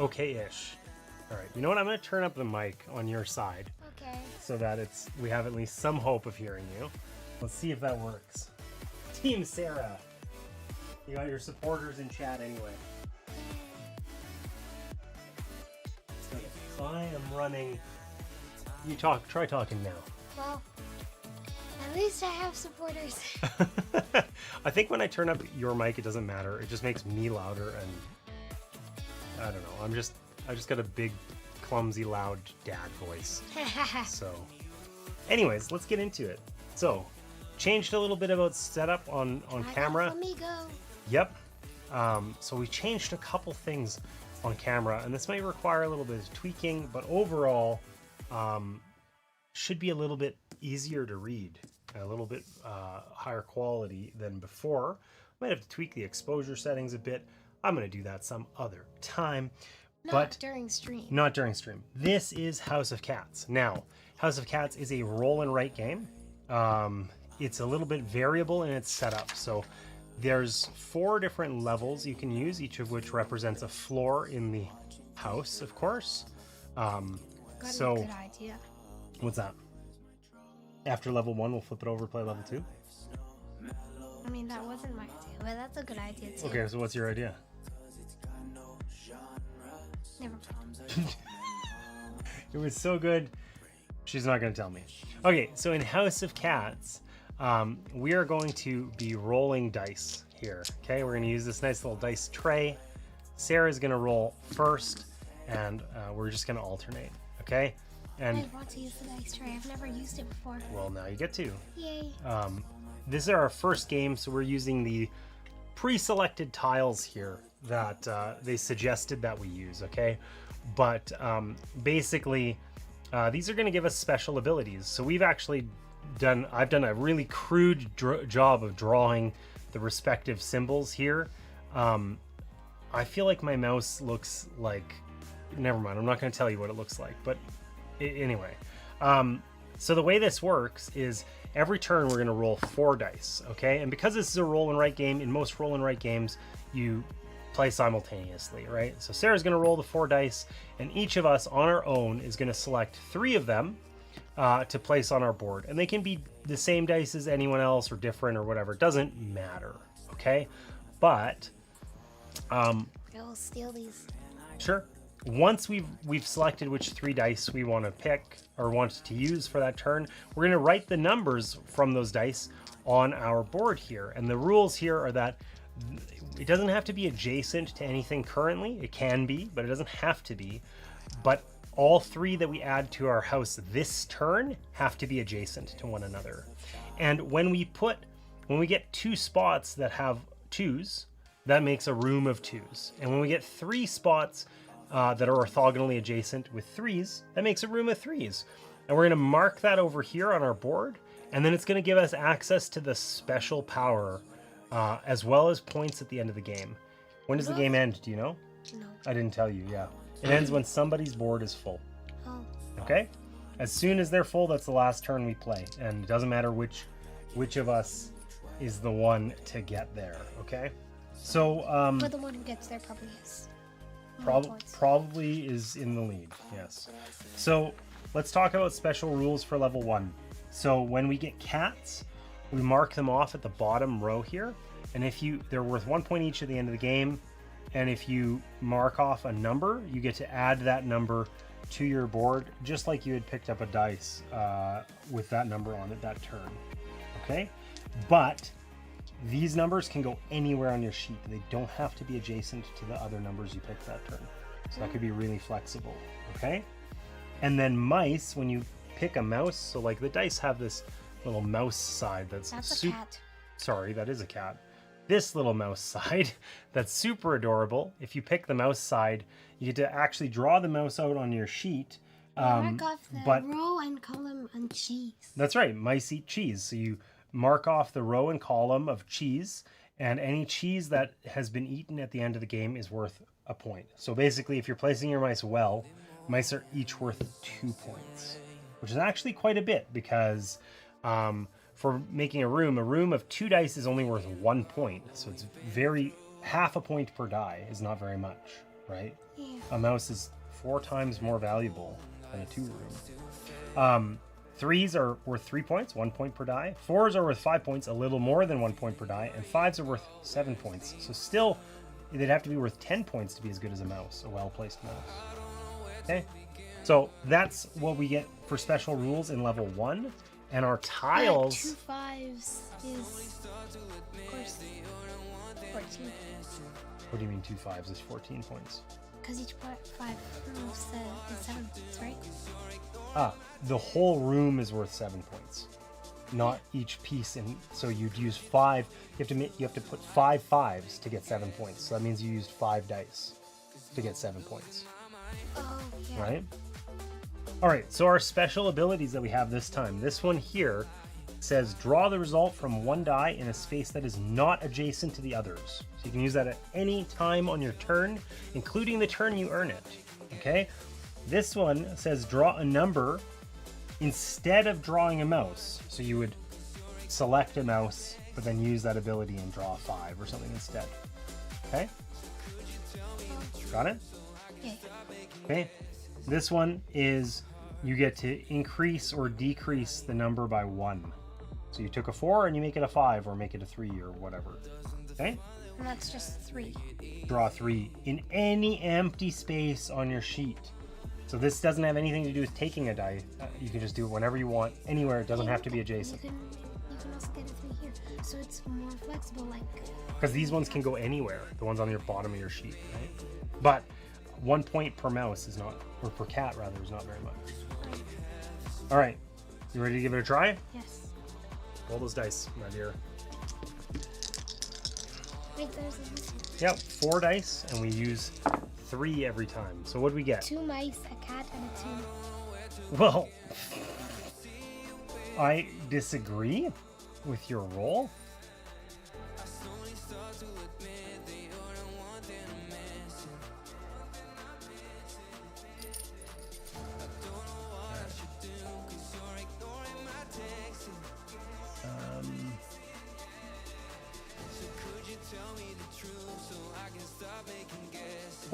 okay-ish. All right, you know what? I'm going to turn up the mic on your side. Okay. So that we have at least some hope of hearing you. Let's see if that works. Team Sarah. You got your supporters in chat anyway. So I am running. You try talking now. Well, at least I have supporters. I think when I turn up your mic, it doesn't matter. It just makes me louder, and I don't know. I just got a big, clumsy, loud dad voice. So, anyways, let's get into it. So, changed a little bit about setup on camera. Flamingo. Yep. So we changed a couple things on camera, and this might require a little bit of tweaking, but overall, should be a little bit easier to read, a little bit higher quality than before. Might have to tweak the exposure settings a bit. I'm going to do that some other time. Not during stream. Not during stream. This is House of Cats. Now, House of Cats is a roll and write game. It's a little bit variable in its setup. So there's 4 different levels you can use, each of which represents a floor in the house, of course. Got a good idea. What's that? After level 1, we'll flip it over, play level 2? I mean, that wasn't my idea, but that's a good idea too. Okay, so what's your idea? Never mind. It was so good, she's not going to tell me. Okay, so in House of Cats, we are going to be rolling dice here. Okay, we're going to use this nice little dice tray. Sarah's going to roll first, and we're just going to alternate. Okay, and I want to use the dice tray. I've never used it before. well, now you get to. Yay! This is our first game, so we're using the pre-selected tiles here that they suggested that we use. Okay, but basically, these are going to give us special abilities. So we've actually I've done a really crude job of drawing the respective symbols here. I feel like my mouse looks like, never mind, I'm not going to tell you what it looks like, but anyway. So the way this works is every turn we're going to roll 4 dice, okay? And because this is a roll and write game, in most roll and write games, you play simultaneously, right? So Sarah's going to roll the 4 dice, and each of us on our own is going to select 3 of them to place on our board. And they can be the same dice as anyone else or different or whatever. It doesn't matter, okay? But I'll steal these. sure. Once we've selected which 3 dice we want to pick or want to use for that turn, we're going to write the numbers from those dice on our board here. And the rules here are that it doesn't have to be adjacent to anything currently. It can be, but it doesn't have to be. But all 3 that we add to our house this turn have to be adjacent to one another. And when we get 2 spots that have 2s, that makes a room of 2s. And when we get 3 spots that are orthogonally adjacent with 3s, that makes a room of 3s. And we're going to mark that over here on our board, and then it's going to give us access to the special power as well as points at the end of the game. When does the game end? Do you know? No. I didn't tell you. Yeah, it ends when somebody's board is full. Oh. Okay, as soon as they're full, that's the last turn we play, and it doesn't matter which of us is the one to get there. Okay, so But the one who gets there probably is. probably is in the lead. Yes. So let's talk about special rules for level 1. So when we get cats, we mark them off at the bottom row here, and they're worth 1 point each at the end of the game. And if you mark off a number, you get to add that number to your board, just like you had picked up a dice with that number on it that turn. Okay, but these numbers can go anywhere on your sheet. They don't have to be adjacent to the other numbers you picked that turn. So that could be really flexible. Okay, and then mice, when you pick a mouse, so like the dice have this little mouse side that's a cat. Sorry, that is a cat. This little mouse side that's super adorable. If you pick the mouse side, you get to actually draw the mouse out on your sheet. Mark off the row and column on cheese. That's right, mice eat cheese. So you mark off the row and column of cheese, and any cheese that has been eaten at the end of the game is worth a point. So basically, if you're placing your mice well, mice are each worth 2 points, which is actually quite a bit because for making a room of 2 dice is only worth 1 point. So it's half a point per die is not very much. right? Yeah. A mouse is 4 times more valuable than a 2-room. 3s are worth 3 points, 1 point per die. 4s are worth 5 points, a little more than 1 point per die. And 5s are worth 7 points. So still, they'd have to be worth 10 points to be as good as a mouse, a well-placed mouse. Okay, so that's what we get for special rules in level 1. And our tiles... 2 5s is, of course, 14. What do you mean 2 5s is 14 points? Because each 5 moves is 7 points, right? Ah, the whole room is worth 7 points, not each piece. And so you'd use 5. You have to put 5 5s to get 7 points. So that means you used 5 dice to get 7 points. Oh, yeah. Right? All right, so our special abilities that we have this time. This one here says draw the result from 1 die in a space that is not adjacent to the others. So you can use that at any time on your turn, including the turn you earn it. Okay? This one says draw a number instead of drawing a mouse. So you would select a mouse, but then use that ability and draw a 5 or something instead. Okay? Got it? Yeah. Okay. This one is you get to increase or decrease the number by 1. So you took a 4 and you make it a 5 or make it a 3 or whatever. Okay? And that's just 3. Draw 3 in any empty space on your sheet. So this doesn't have anything to do with taking a die. You can just do it whenever you want, anywhere. It doesn't have to be adjacent. You can also get a 3 here. So it's more flexible, like... Because these ones can go anywhere. The ones on your bottom of your sheet, right? But 1 point per mouse is not, or per cat rather, is not very much. All right, you ready to give it a try? Yes. Roll those dice, my dear. Wait, there's a... Yep, 4 dice, and we use 3 every time. So what do we get? 2 mice, a cat, and a 2. Well, I disagree with your roll.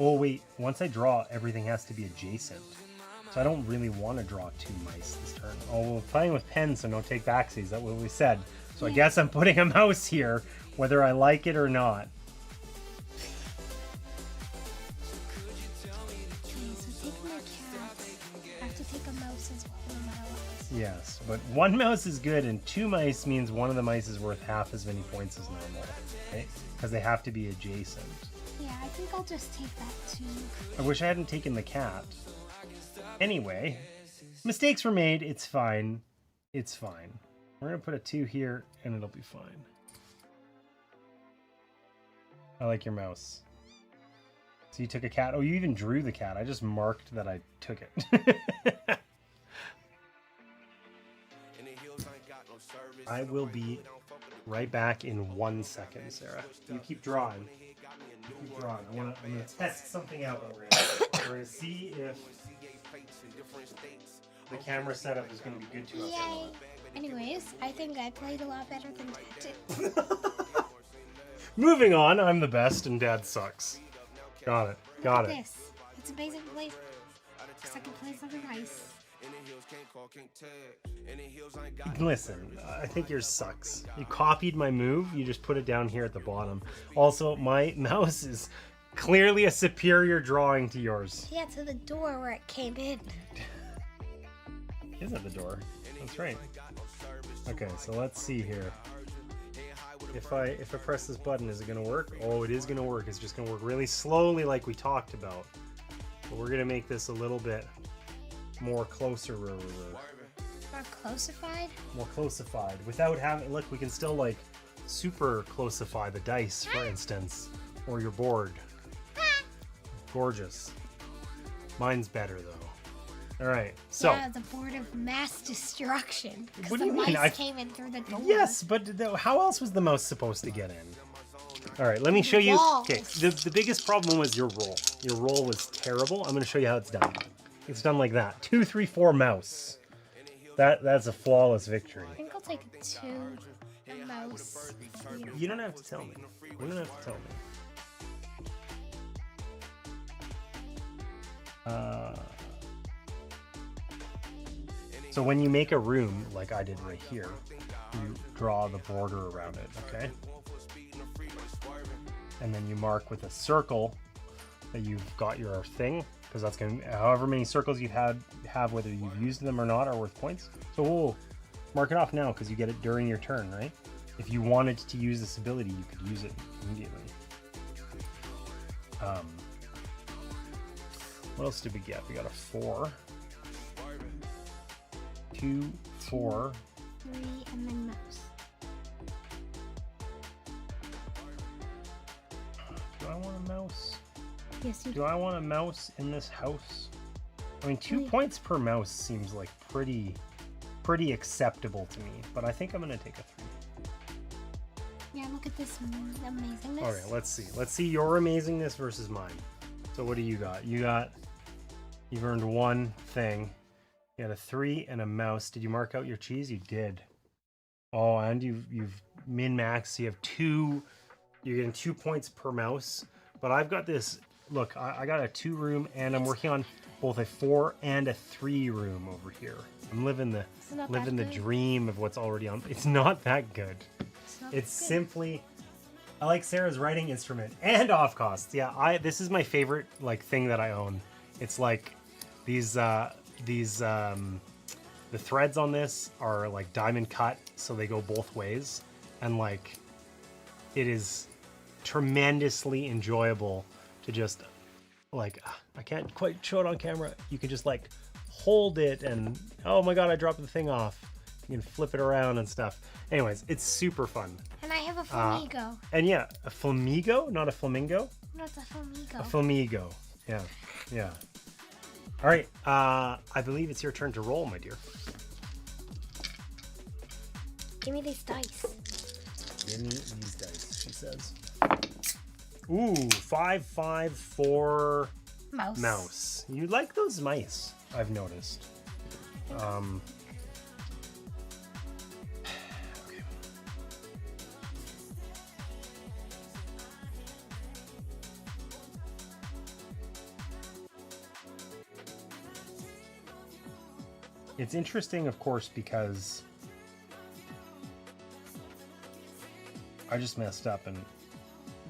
Oh wait, once I draw, everything has to be adjacent. So I don't really want to draw 2 mice this turn. Oh, we're playing with pens, so no take backsies. That's what we said. So I guess I'm putting a mouse here, whether I like it or not. Okay, so taking a cat, I have to take a mouse as well, no matter what. Yes, but 1 mouse is good, and 2 mice means one of the mice is worth half as many points as normal, right? Because they have to be adjacent. Yeah, I think I'll just take that too. I wish I hadn't taken the cat. Anyway, mistakes were made. It's fine. It's fine. We're going to put a 2 here, and it'll be fine. I like your mouse. So you took a cat. Oh, you even drew the cat. I just marked that I took it. I will be right back in 1 second, Sarah. You keep drawing. Keep drawing. I'm gonna test something out over here. We're gonna see if the camera setup is gonna be good to us. Yay! Anyways, I think I played a lot better than Dad did. Moving on, I'm the best and Dad sucks. Got it. Got it. This. It's a basic place. Because I can play something nice. Listen, I think yours sucks. You copied my move, you just put it down here at the bottom. Also, my mouse is clearly a superior drawing to yours. Yeah, to the door where it came in. Is at the door. That's right. Okay, so let's see here. If I press this button, is it gonna work? Oh, it is gonna work. It's just gonna work really slowly like we talked about. But we're gonna make this a little bit more closer. More closified? More closified. Without having, look, we can still like super closify the dice, for instance, or your board. Gorgeous. Mine's better though. All right, so. Yeah, the board of mass destruction. What do you mean? Mice came in through the door. Yes, but how else was the mouse supposed to get in? All right, let me show you. Okay, the biggest problem was your roll. Your roll was terrible. I'm going to show you how it's done. It's done like that. 2, 3, 4 mouse. That's a flawless victory. I think I'll take a 2. A mouse. You don't have to tell me. You don't have to tell me. So when you make a room, like I did right here, you draw the border around it, okay? And then you mark with a circle that you've got your thing, because that's going to, however many circles you have, whether you've used them or not, are worth points. So we'll mark it off now, because you get it during your turn, right? If you wanted to use this ability, you could use it immediately. What else did we get? We got a 4. 2, 4. 3, and then mouse. Do I want a mouse? Yes, you Do I want a mouse in this house? I mean, 2 points per mouse seems like pretty acceptable to me, but I think I'm gonna take a 3. Yeah, look at this amazingness. Okay, let's see. Let's see your amazingness versus mine. So what do you got? You've earned 1 thing. You had a 3 and a mouse. Did you mark out your cheese? You did. Oh, and you've min-maxed. So you have 2. You're getting 2 points per mouse. But I've got this. Look, I got a 2 room, and I'm working on both a 4 and a 3 room over here. I'm living the dream of what's already on. It's not that good. It's simply, I like Sarah's writing instrument and off costs. Yeah, this is my favorite like thing that I own. It's like these the threads on this are like diamond cut, so they go both ways, and like it is tremendously enjoyable to just like, I can't quite show it on camera. You can just like hold it and, oh my god, I dropped the thing off. You can flip it around and stuff. Anyways, it's super fun. And I have a flamingo. And yeah, a flamingo, not a flamingo. No, it's a flamingo. A flamingo. Yeah, yeah. All right, I believe it's your turn to roll, my dear. Give me these dice. Give me these dice, she says. Ooh, 5, 5, 4. Mouse. You like those mice, I've noticed. Okay. It's interesting, of course, because I just messed up and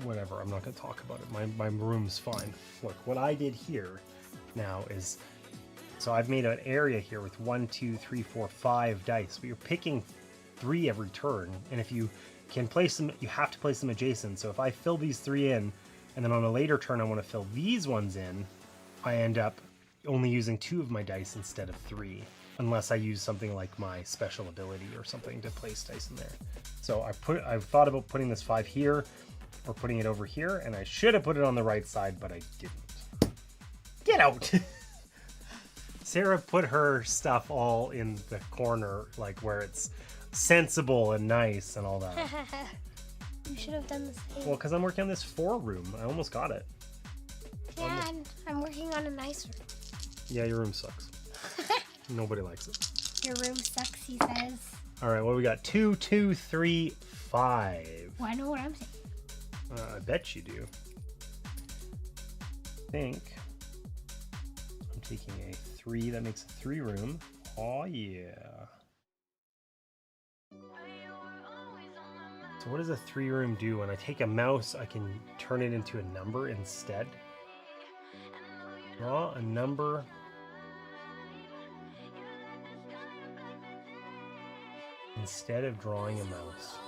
whatever, I'm not going to talk about it. My room's fine. Look, what I did here now is, so I've made an area here with 1, 2, 3, 4, 5 dice, but you're picking 3 every turn, and if you can place them, you have to place them adjacent. So if I fill these 3 in, and then on a later turn I want to fill these ones in, I end up only using 2 of my dice instead of 3. Unless I use something like my special ability or something to place dice in there. So I've thought about putting this 5 here or putting it over here, and I should have put it on the right side, but I didn't. Get out! Sarah put her stuff all in the corner, like where it's sensible and nice and all that. You should have done the same. Well, because I'm working on this 4 room. I almost got it. Yeah, and I'm working on a nicer. Yeah, your room sucks. Nobody likes it. Your room sucks, he says. All right, what do we got? 2, 2, 3, 5. Well, I know what I'm saying. I bet you do. I think I'm taking a 3. That makes a 3 room. Oh yeah. So what does a 3 room do? When I take a mouse, I can turn it into a number instead. Draw a number. Instead of drawing a mouse.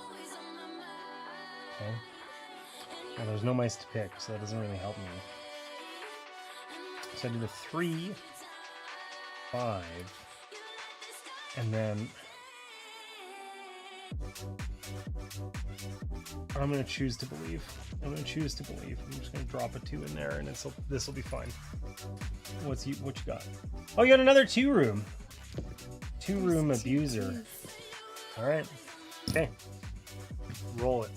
Okay. Now there's no mice to pick, so that doesn't really help me. So I did a 3, 5, and then I'm gonna choose to believe. I'm just gonna drop a 2 in there, and this will be fine. What you got? Oh, you got another 2 room. 2 room abuser. All right. Okay. Roll it.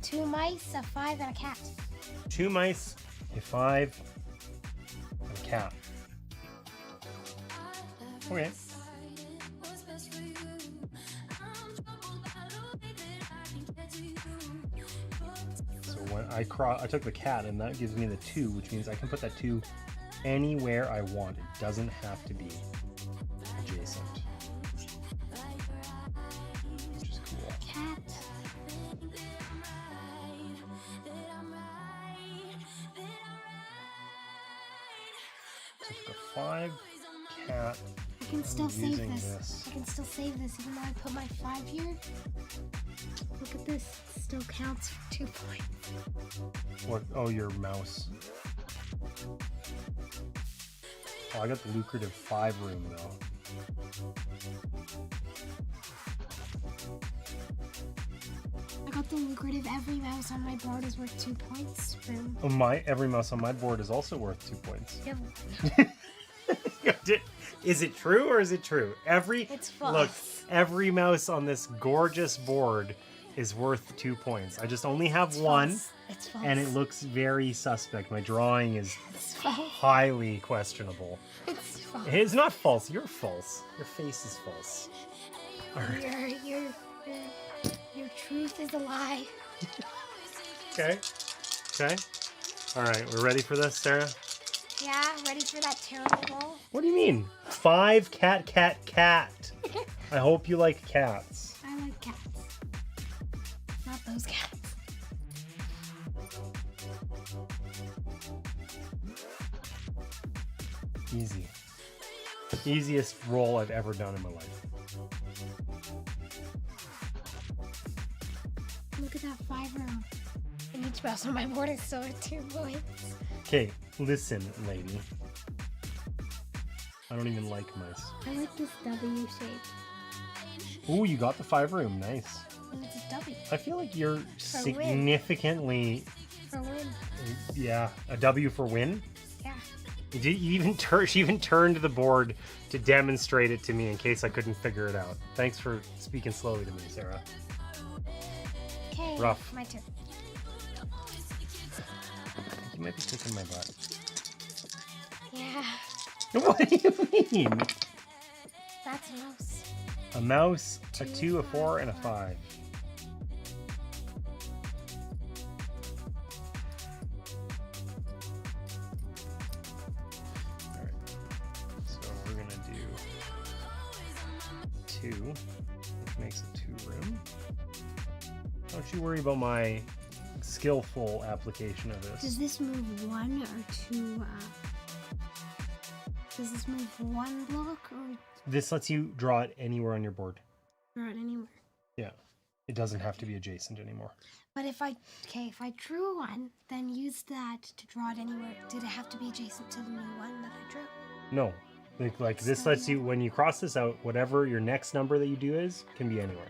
Two mice, a 5, and a cat. 2 mice, a 5, and a cat. Okay. I took the cat, and that gives me the 2, which means I can put that 2 anywhere I want. It doesn't have to be adjacent. Which is cool. Cat. So I took a 5, cat. I can still save using this. this. I can still save this even though I put my 5 here. Look at this. It still counts for 2 points. What? Oh, your mouse. Oh, I got the lucrative 5 room though. I got the lucrative every mouse on my board is worth 2 points room. Oh, every mouse on my board is also worth 2 points. Yep. Is it true or is it true? It's false. Look, every mouse on this gorgeous board is worth 2 points. I just only have one, False. It's false. and it looks very suspect. My drawing is It's false. highly questionable. It's false. It's not false. You're false. Your face is false. All right. Your truth is a lie. Okay. Okay. All right. We're ready for this, Sarah? Yeah, ready for that terrible roll? What do you mean? 5 cat, cat, cat. I hope you like cats. I like cats. Not those cats. Easy. Easiest roll I've ever done in my life. Look at that 5 room. And each mouse on my board is still at 2 points. Okay, listen, lady. I don't even like mice. I like this W shape. Ooh, you got the 5 room. Nice. And it's a W. I feel like you're win. significantly... For win. Yeah, a W for win? Yeah. She even turned the board to demonstrate it to me in case I couldn't figure it out. Thanks for speaking slowly to me, Sarah. Okay. Rough. My turn. You might be kicking my butt. Yeah. What do you mean? That's a mouse. A mouse, a 2, 2, a 4, and a 5. 5. Alright. So we're gonna do 2, which makes a 2 room. Don't you worry about my skillful application of this. Does this move 1 or 2? Does this move 1 block or This lets you draw it anywhere on your board. draw it anywhere? Yeah. It doesn't have to be adjacent anymore. But if I drew 1, then use that to draw it anywhere. Did it have to be adjacent to the new one that I drew? No. Like this lets you, when you cross this out, whatever your next number that you do is, can be anywhere.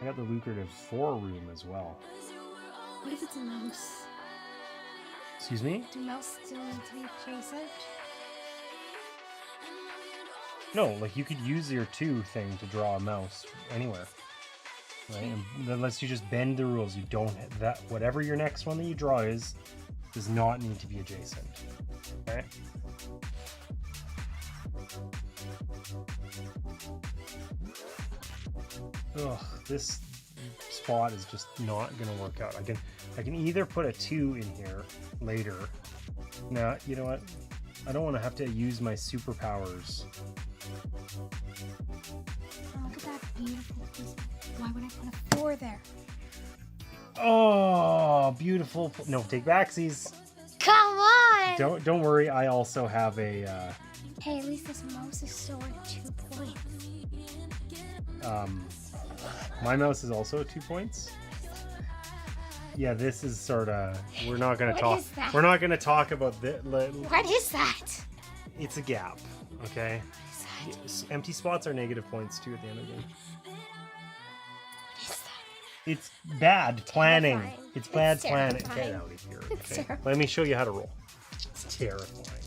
I got the lucrative 4 room as well. What if it's a mouse? Excuse me? Do mouse still need to be adjacent? No, like you could use your 2 thing to draw a mouse anywhere. Right? And that lets you just bend the rules. You don't, that whatever your next one that you draw is, does not need to be adjacent. Okay? Ugh, this spot is just not gonna work out. I can either put a 2 in here later. Now, you know what? I don't want to have to use my superpowers. Oh, look at that beautiful piece. Why would I put a 4 there? Oh, beautiful. No, take backsies. Come on! Don't worry. I also have a Hey, at least this mouse is still at 2 points. my mouse is also at 2 points. Yeah, this is sort of. We're not gonna What talk. is that? We're not gonna talk about the. What is that? It's a gap. Okay. What is that? Empty spots are negative points too at the end of the game. What is that? It's bad planning. Terrifying. It's bad It's planning. Get terrifying. out of here. It's Okay? terrifying. Let me show you how to roll. It's terrifying.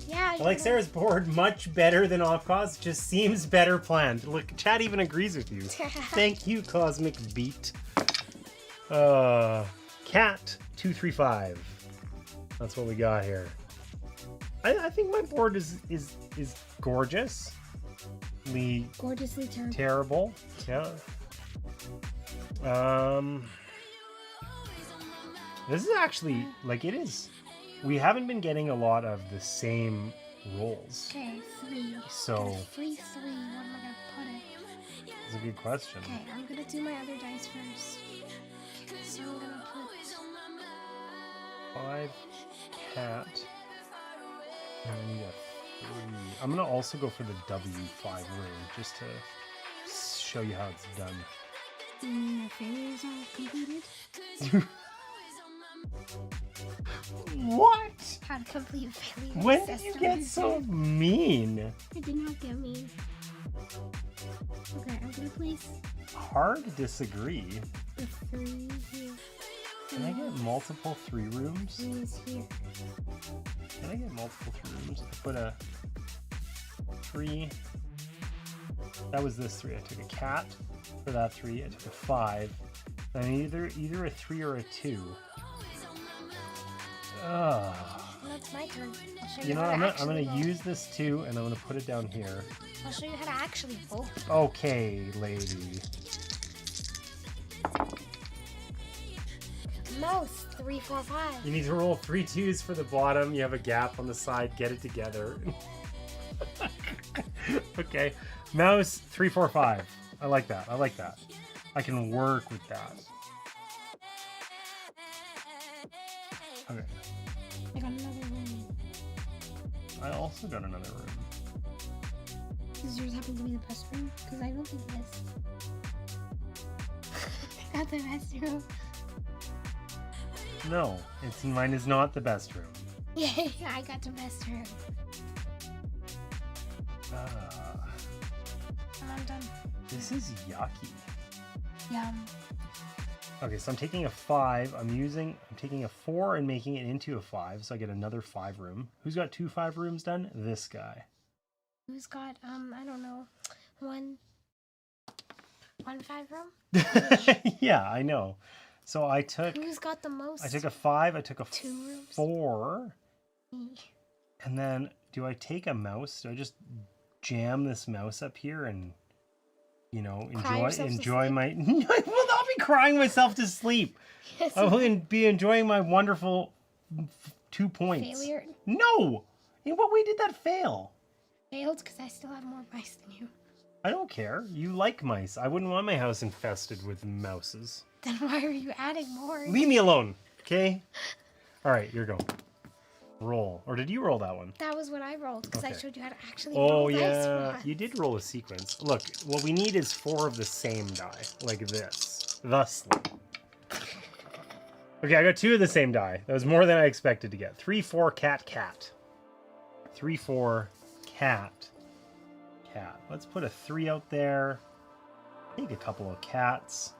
Yeah, I like Sarah's board much better than Opcos. Just seems better planned. Look, chat even agrees with you. Thank you, Cosmic Beat. Cat 235. That's what we got here. I think my board is gorgeous. gorgeously terrible. Terrible. Yeah. This is actually, like, it is. We haven't been getting a lot of the same rolls. Okay, 3. So, Free 3. What am I gonna put it? that's a good question. Okay, I'm gonna do my other dice first. Okay, so I'm gonna put 5 cat. And I need a 3. I'm gonna also go for the W5 room just to show you how it's done. the failures all completed. What? How to complete failure. When did you get so mean? I did not get mean. Okay, I'm gonna place Hard to disagree. the 3 here. Can I get multiple 3 rooms? 3 is here. Can I get multiple 3 rooms? I put a 3. That was this 3. I took a cat for that 3. I took a 5. And either a 3 or a 2. That's my turn. I'll show You you know, how I'm to gonna actually roll. use this 2 and I'm gonna put it down here. I'll show you how to actually roll. Okay, lady. Mouse 3, 4, 5. You need to roll 3 2s for the bottom. You have a gap on the side. Get it together. Okay. Mouse 3, 4, 5. I like that. I like that. I can work with that. Okay. I got another room. I also got another room. Does yours happen to be the best room? Because I don't think it is. I got the best room. No, mine is not the best room. Yay, I got the best room. And I'm done. This is yucky. Yum. Okay, so I'm taking a 5. I'm taking a 4 and making it into a 5, so I get another 5 room. Who's got 2 5 rooms done? This guy. Who's got, I don't know, one 5 room? Yeah, I know. So I took Who's got the most? a 5, I took a 2 rooms? 4, Me. and then do I take a mouse? Do I just jam this mouse up here and, you know, Cry yourself to enjoy sleep? my... I will not be crying myself to sleep. Yes, I will be enjoying my wonderful 2 points. failure. No! In what way did that fail? Failed because I still have more mice than you. I don't care. You like mice. I wouldn't want my house infested with mouses. Then why are you adding more? Leave me alone, okay? All right, you're going. Roll. Or did you roll that one? That was what I rolled because I Okay. showed you how to actually Oh, roll dice yeah. once. You did roll a sequence. Look, what we need is 4 of the same die, like this. Thusly. Okay, I got 2 of the same die. That was more than I expected to get. 3, 4, cat, cat. 3, 4, cat, cat. Let's put a 3 out there. Take a couple of cats.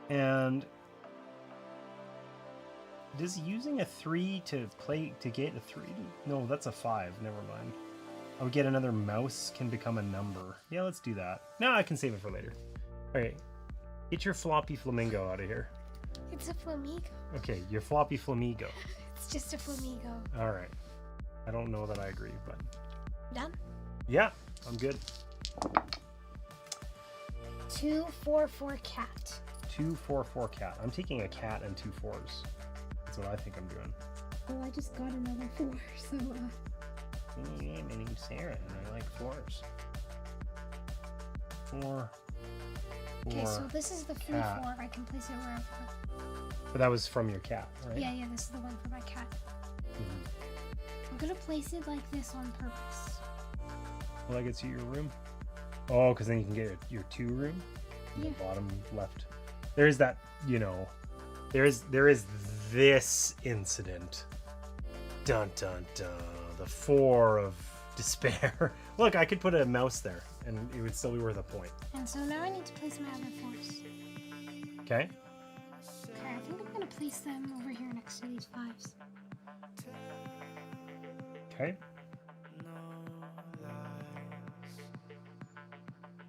And does using a 3 to get a 3? No, that's a 5. Never mind. I would get another mouse can become a number. Yeah, let's do that. No, I can save it for later. All right, get your floppy flamingo out of here. It's a flamingo. Okay, your floppy flamingo. It's just a flamingo. All right. I don't know that I agree, but Done? yeah, I'm good. 2, 4, 4 cat. 2, 4, 4 cat. I'm taking a cat and 2 4s. That's what I think I'm doing. Oh, I just got another 4, so My name's Sarah, and I like 4s. 4. Okay, so this is the free cat. 4. I can place it wherever. But that was from your cat, right? Yeah, this is the one for my cat. Mhm. I'm gonna place it like this on purpose. Will that get you your room? Oh, because then you can get your 2 room in the Yeah. bottom left. There is that, you know, there is this incident. Dun dun dun. The 4 of despair. Look, I could put a mouse there, and it would still be worth a point. And so now I need to place my other 4s. Okay. Okay, I think I'm gonna place them over here next to these 5s. Okay.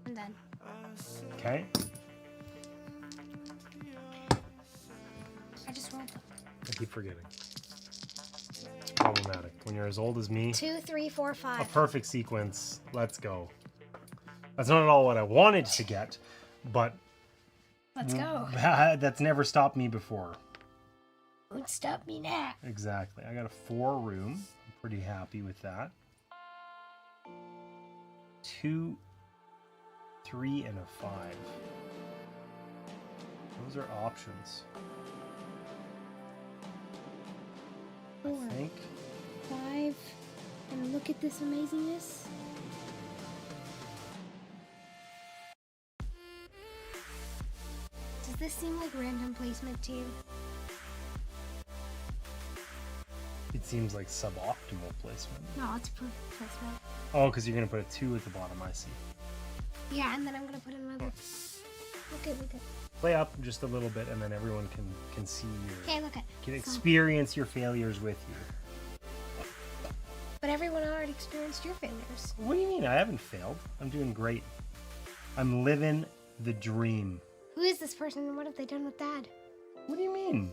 And then Okay. I just rolled them. I keep forgetting. Problematic. When you're as old as me. 2, 3, 4, A 5. perfect sequence. Let's go. That's not at all what I wanted to get, but Let's go. That's never stopped me before. Won't stop me now. Exactly. I got a 4 room. I'm pretty happy with that. 2, 3, and a 5. Those are options. 4, I think. 5, and look at this amazingness. Does this seem like random placement to you? It seems like suboptimal placement. No, it's perfect placement. Oh, because you're going to put a 2 at the bottom, I see. Yeah, and then I'm gonna put another. Okay, look at. Play up just a little bit, and then everyone can see your... Okay, look at. Can experience your failures with you. But everyone already experienced your failures. What do you mean? I haven't failed. I'm doing great. I'm living the dream. Who is this person and what have they done with Dad? What do you mean?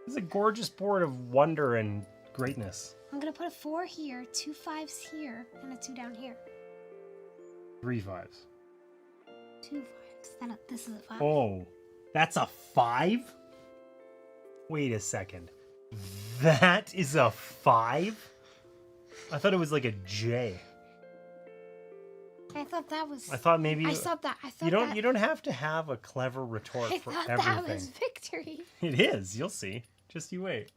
It's a gorgeous board of wonder and greatness. I'm gonna put a 4 here, 2 5s here, and a 2 down here. 3 5s. 2 5s. Then this is a 5. Oh, that's a 5? Wait a second. That is a 5? I thought it was like a J. I thought that was. I thought maybe. I thought that. You don't have to have a clever retort for everything. That was victory. It is. You'll see. Just you wait.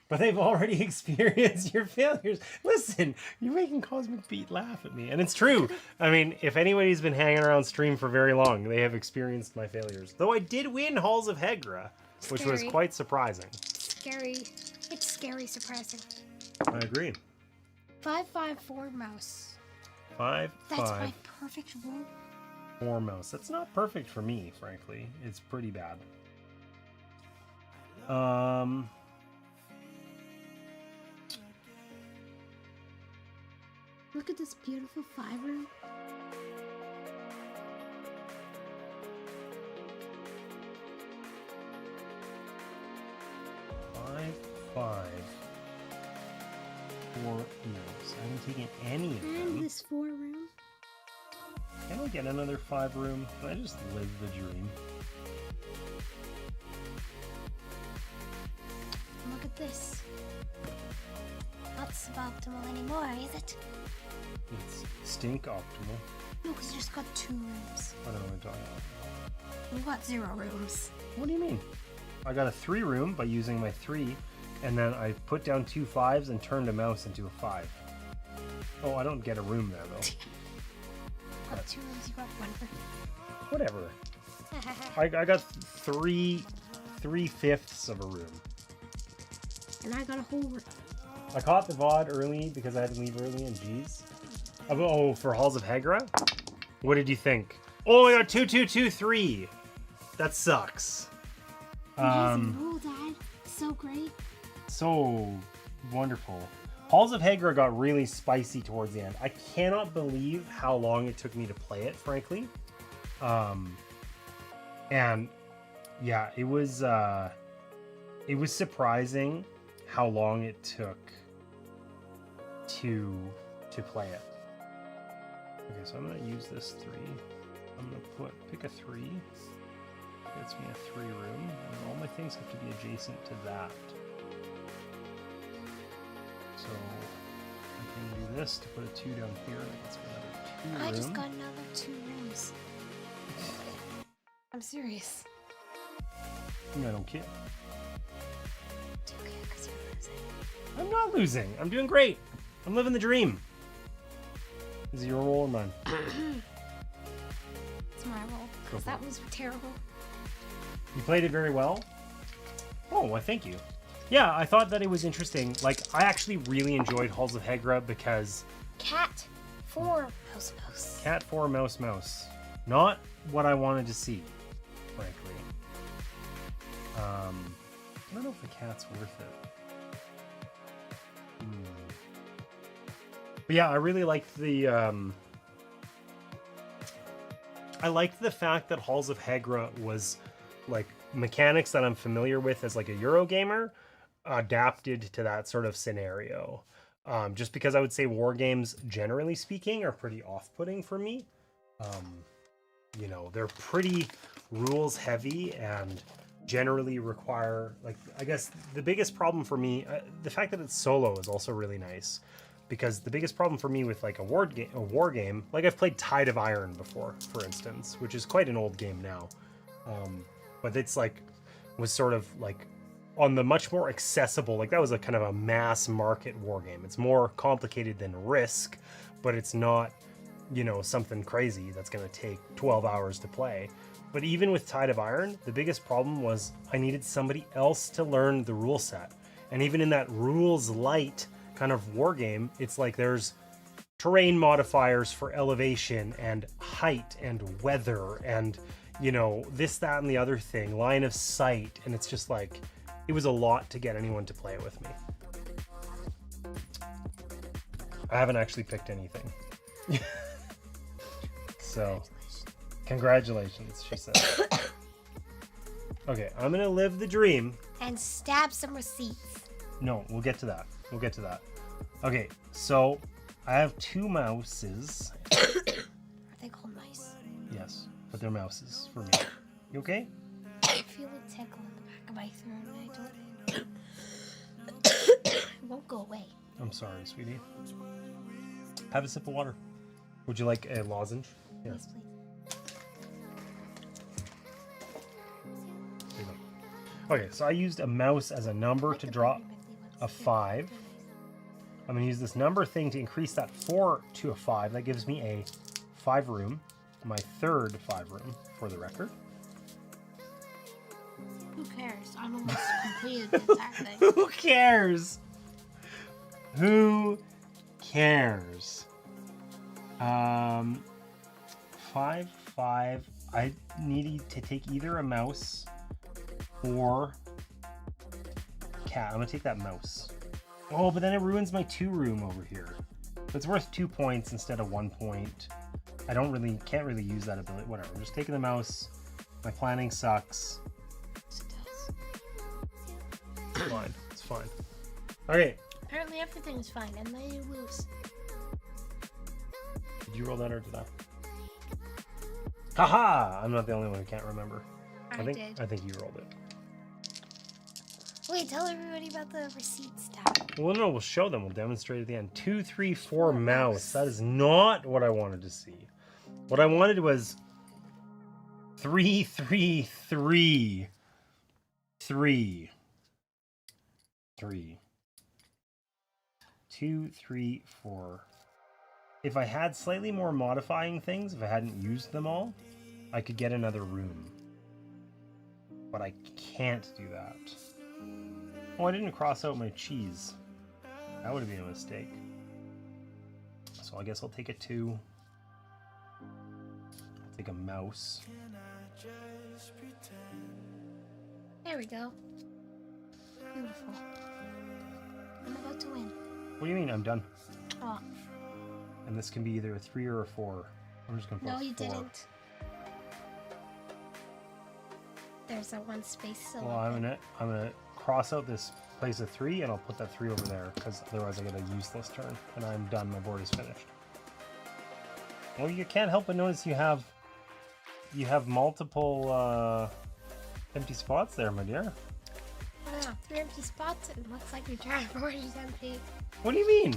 But they've already experienced your failures. Listen, you're making Cosmic Beat laugh at me. And it's true. I mean, if anybody's been hanging around stream for very long, they have experienced my failures. Though I did win Halls of Hegra, which was quite surprising. Scary. It's scary surprising. I agree. 5 5 4 mouse. 5 That's 5 my perfect roll. 4 mouse. That's not perfect for me, frankly. It's pretty bad. Look at this beautiful 5 room. Five. 4 mouse. I haven't taken any of them. And this 4 room. Can I get another 5 room? Can I just live the dream? Look at this. Not suboptimal anymore, is it? It's stink optimal. No, because you just got 2 rooms. I don't know what I'm talking about. You got 0 rooms. What do you mean? I got a 3 room by using my 3, and then I put down 2 5s and turned a mouse into a 5. Oh, I don't get a room there though. You got 2 rooms, you got 1 room. Whatever. I got 3/5 of a room. And I got a whole room. I caught the VOD early because I had to leave early, and geez. Oh, for Halls of Hegra? What did you think? Oh, I got 2 2 2 3. That sucks. Amazing roll, Dad. So great. So wonderful. Halls of Hegra got really spicy towards the end. I cannot believe how long it took me to play it, frankly. And yeah, it was surprising how long it took to play it. Okay, so I'm gonna use this 3. I'm gonna pick a 3. Gets me a 3 room, and all my things have to be adjacent to that. So I can do this to put a 2 down here, and it gets me another 2 room. I just got another 2 rooms. I'm serious. I don't care. It's okay, because you're losing. I'm not losing. I'm doing great. I'm living the dream. Is it your roll or mine? It's my roll, because that was terrible. You played it very well. Oh, well, thank you. Yeah, I thought that it was interesting. Like, I actually really enjoyed Halls of Hegra because... Cat 4 mouse mouse. Cat 4 mouse mouse. Not what I wanted to see, frankly. I don't know if the cat's worth it. But yeah, I really liked the... I liked the fact that Halls of Hegra was like mechanics that I'm familiar with as like a Eurogamer adapted to that sort of scenario. Just because I would say war games, generally speaking, are pretty off-putting for me. You know, they're pretty rules heavy and generally require, like, I guess the biggest problem for me, the fact that it's solo is also really nice, because the biggest problem for me with like a war game, like I've played Tide of Iron before, for instance, which is quite an old game now, but it's like was sort of like on the much more accessible, like that was a kind of a mass market war game. It's more complicated than Risk, but it's not, you know, something crazy that's going to take 12 hours to play. But even with Tide of Iron, the biggest problem was I needed somebody else to learn the rule set. And even in that rules light kind of war game, it's like there's terrain modifiers for elevation and height and weather and, you know, this, that, and the other thing, line of sight. And it's just like, it was a lot to get anyone to play it with me. I haven't actually picked anything. So, congratulations, she said. Okay, I'm gonna live the dream. And stab some receipts. No, we'll get to that. We'll get to that. Okay, so I have 2 mouses. Are they called mice? Yes, but they're mouses for me. You okay? I feel a tickle in the back of my throat and I don't... It won't go away. I'm sorry, sweetie. Have a sip of water. Would you like a lozenge? Here. Please, please. There you go. Okay, so I used a mouse as a number to draw a 5. I'm going to use this number thing to increase that 4 to a 5. That gives me a 5 room, my 3rd 5 room for the record. Who cares? I'm almost completed the entire thing. Who cares? Who cares? 5, 5. I needed to take either a mouse or cat. I'm gonna take that mouse. Oh, but then it ruins my 2 room over here. It's worth 2 points instead of 1 point. I can't really use that ability. Whatever. I'm just taking the mouse. My planning sucks. Yes, it does. It's fine. It's fine. Okay. Apparently everything is fine, and then you lose. Did you roll that or did I? Haha! I'm not the only one who can't remember. I think you rolled it. Wait, tell everybody about the receipt stuff. Well, no, we'll show them. We'll demonstrate at the end. 2, 3, 4 mouse. That is not what I wanted to see. What I wanted was 3, 3, 3. 3. 3. 2, 3, 4. If I had slightly more modifying things, if I hadn't used them all, I could get another room. But I can't do that. Oh, I didn't cross out my cheese. That would have been a mistake. So I guess I'll take a 2. I'll take a mouse. There we go. Beautiful. I'm about to win. What do you mean? I'm done. Oh. And this can be either a 3 or a 4. I'm just gonna put 4. No, you didn't. There's that one space still. Well, I'm gonna cross out this place of 3, and I'll put that 3 over there, because otherwise I get a useless turn, and I'm done. My board is finished. Well, you can't help but notice you have multiple empty spots there, my dear. Yeah, 3 empty spots. It looks like your entire board is empty. What do you mean?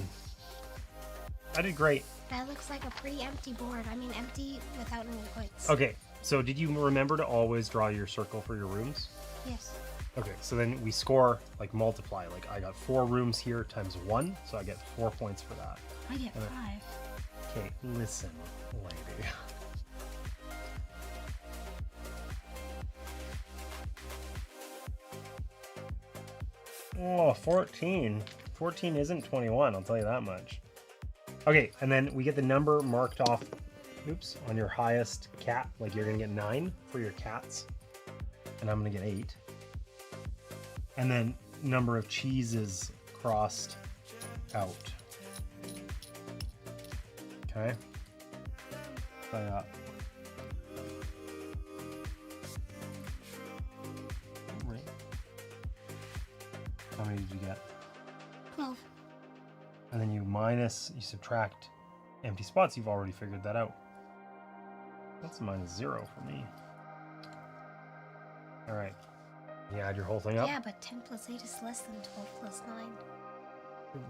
I did great. That looks like a pretty empty board. I mean, empty without any points. Okay, so did you remember to always draw your circle for your rooms? Yes. Okay, so then we score, like, multiply. Like, I got 4 rooms here times 1, so I get 4 points for that. I get 5. Okay, listen, lady. Oh, 14. 14 isn't 21, I'll tell you that much. Okay, and then we get the number marked off, oops, on your highest cat. Like, you're gonna get 9 for your cats, and I'm gonna get 8. And then number of cheeses crossed out. Okay. Try that. Right. How many did you get? 12. And then you subtract empty spots. You've already figured that out. That's -0 for me. All right. You add your whole thing up? Yeah, but 10 plus 8 is less than 12 plus 9.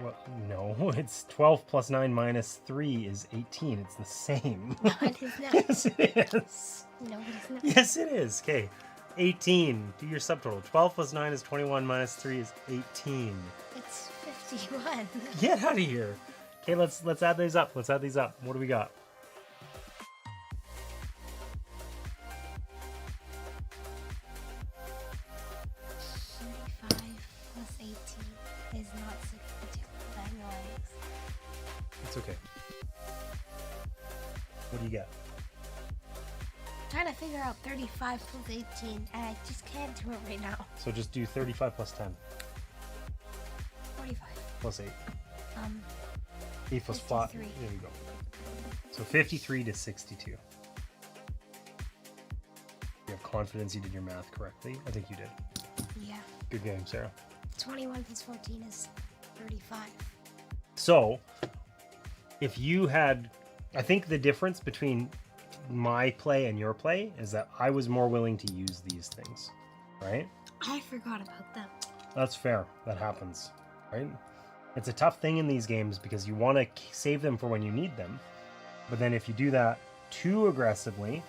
What? No, it's 12 plus 9 minus 3 is 18. It's the same. No, it is not. Yes, it is. No, it is not. Yes, it is. Okay. 18. Do your subtotal. 12 plus 9 is 21 minus 3 is 18. It's 51. Get out of here. Okay, let's add these up. Let's add these up. What do we got? Plus 18 is not 62. I know it is. It's okay. What do you get? I'm trying to figure out 35 plus 18, and I just can't do it right now. So just do 35 plus 10 45. plus 8. 8 plus 5. 53. There we go. So 53 to 62. You have confidence you did your math correctly? I think you did. Yeah. Good game, Sarah. 21 plus 14 is 35. So, if you had, I think the difference between my play and your play is that I was more willing to use these things, right? I forgot about them. That's fair. That happens, right? It's a tough thing in these games because you want to save them for when you need them. But then if you do that too aggressively,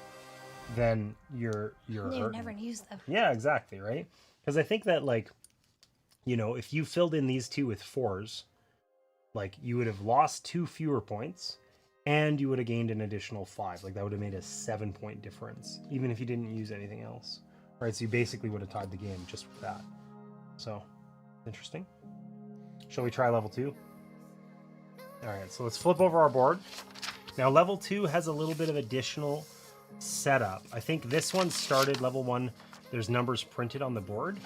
then you're hurting. never use them. Yeah, exactly, right? Because I think that, like, you know, if you filled in these two with 4s, like, you would have lost 2 fewer points and you would have gained an additional 5. Like, that would have made a 7-point difference, even if you didn't use anything else, right? So you basically would have tied the game just with that. So, interesting. Shall we try level 2? All right, so let's flip over our board. Now, level 2 has a little bit of additional setup. I think this one started level 1. There's numbers printed on the board.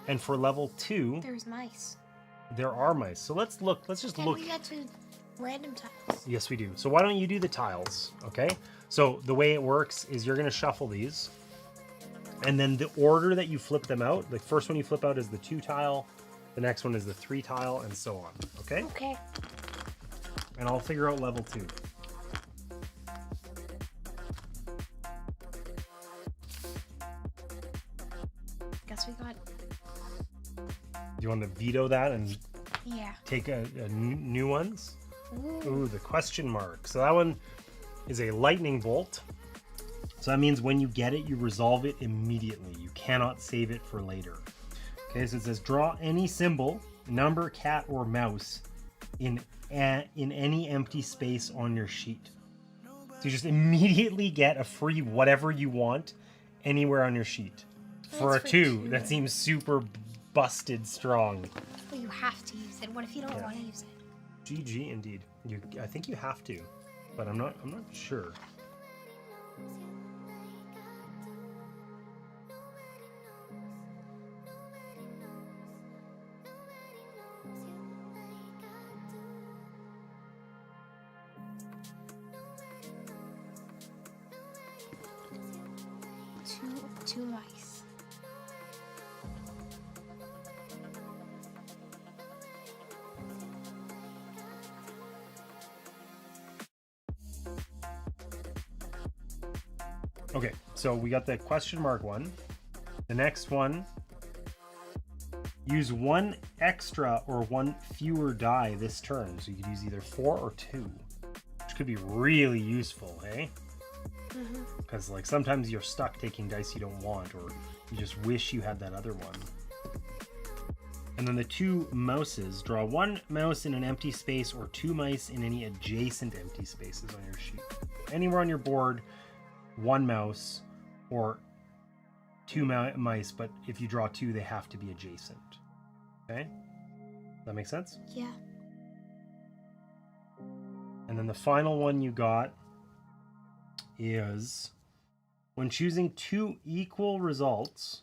And for level 2, There's mice. there are mice. So let's just And look. we got to random tiles. Yes, we do. So why don't you do the tiles, okay? So the way it works is you're going to shuffle these. And then the order that you flip them out, the first one you flip out is the 2 tile. The next one is the 3 tile, and so on, okay? Okay. And I'll figure out level 2. Guess we got. Do you want to veto that and Yeah. take a new ones? Ooh. Ooh, the question mark. So that one is a lightning bolt. So that means when you get it, you resolve it immediately. You cannot save it for later. Okay, so it says draw any symbol, number, cat, or mouse in any empty space on your sheet. So you just immediately get a free whatever you want anywhere on your sheet. For That's a for 2, two. that seems super busted strong. Well, you have to use it. What if you don't want to use it? GG indeed. I think you have to, but I'm not sure. Two mice. Okay, so we got the question mark one. The next one, use 1 extra or 1 fewer die this turn. So you could use either 4 or 2, which could be really useful, hey? Because like sometimes you're stuck taking dice you don't want, or you just wish you had that other one. And then the 2 mouses, draw 1 mouse in an empty space or 2 mice in any adjacent empty spaces on your sheet. Anywhere on your board, 1 mouse or 2 mice, but if you draw 2, they have to be adjacent. Okay? That makes sense? Yeah. And then the final one you got is when choosing 2 equal results,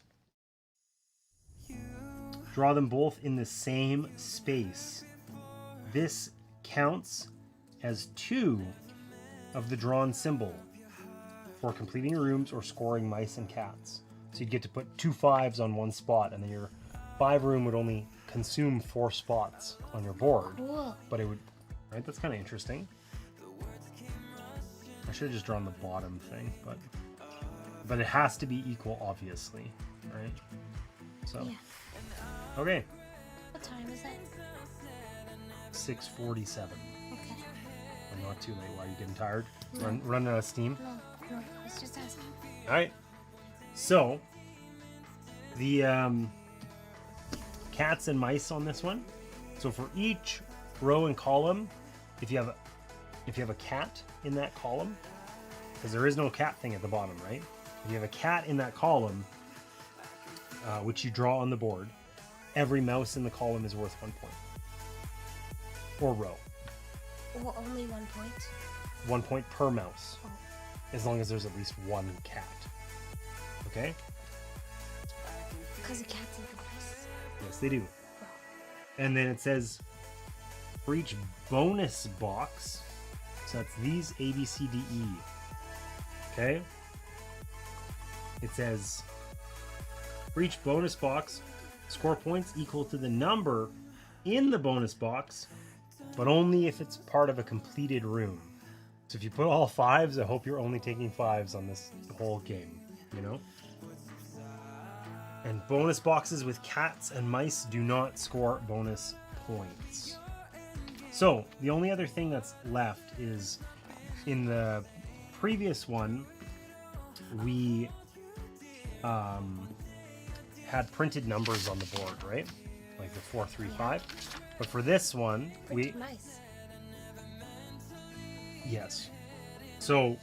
draw them both in the same space. This counts as 2 of the drawn symbol for completing rooms or scoring mice and cats. So you'd get to put 2 5s on one spot, and then your 5 room would only consume 4 spots on your board. Cool. But it would, right? That's kind of interesting. I should have just drawn the bottom thing, but it has to be equal, obviously. right? So, Yeah. okay, What time is it? 6:47. Okay. I'm not too late. Why are you getting tired? No. Running out of steam? No, I was just asking. All right. So, the cats and mice on this one. So for each row and column, if you have a cat in that column, because there is no cat thing at the bottom, right? If you have a cat in that column, which you draw on the board, every mouse in the column is worth 1 point. Or row. Well, only 1 point. 1 point per mouse. Oh. As long as there's at least one cat. Okay? Because the cats eat the mice. Yes, they do. Well, And then it says for each bonus box, so that's these A, B, C, D, E. Okay? It says for each bonus box, score points equal to the number in the bonus box, but only if it's part of a completed room. So if you put all 5s, I hope you're only taking 5s on this whole game, you know? And bonus boxes with cats and mice do not score bonus points. So the only other thing that's left is in the previous one, we had printed numbers on the board, right? Like the 4, 3, 5. But for this one, printed mice. yes. So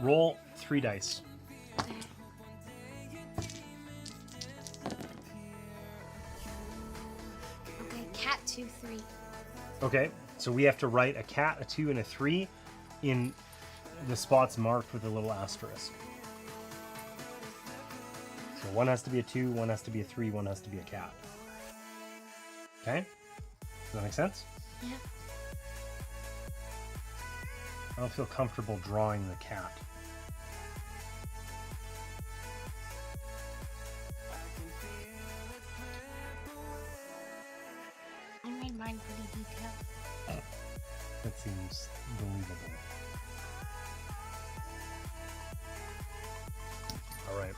roll 3 dice. Okay. Okay, cat 2, 3. Okay, so we have to write a cat, a 2, and a 3 in the spots marked with a little asterisk. So one has to be a 2, one has to be a 3, one has to be a cat. Okay? Does that make sense? Yeah. I don't feel comfortable drawing the cat. I made mine pretty detailed. That seems believable. Alright.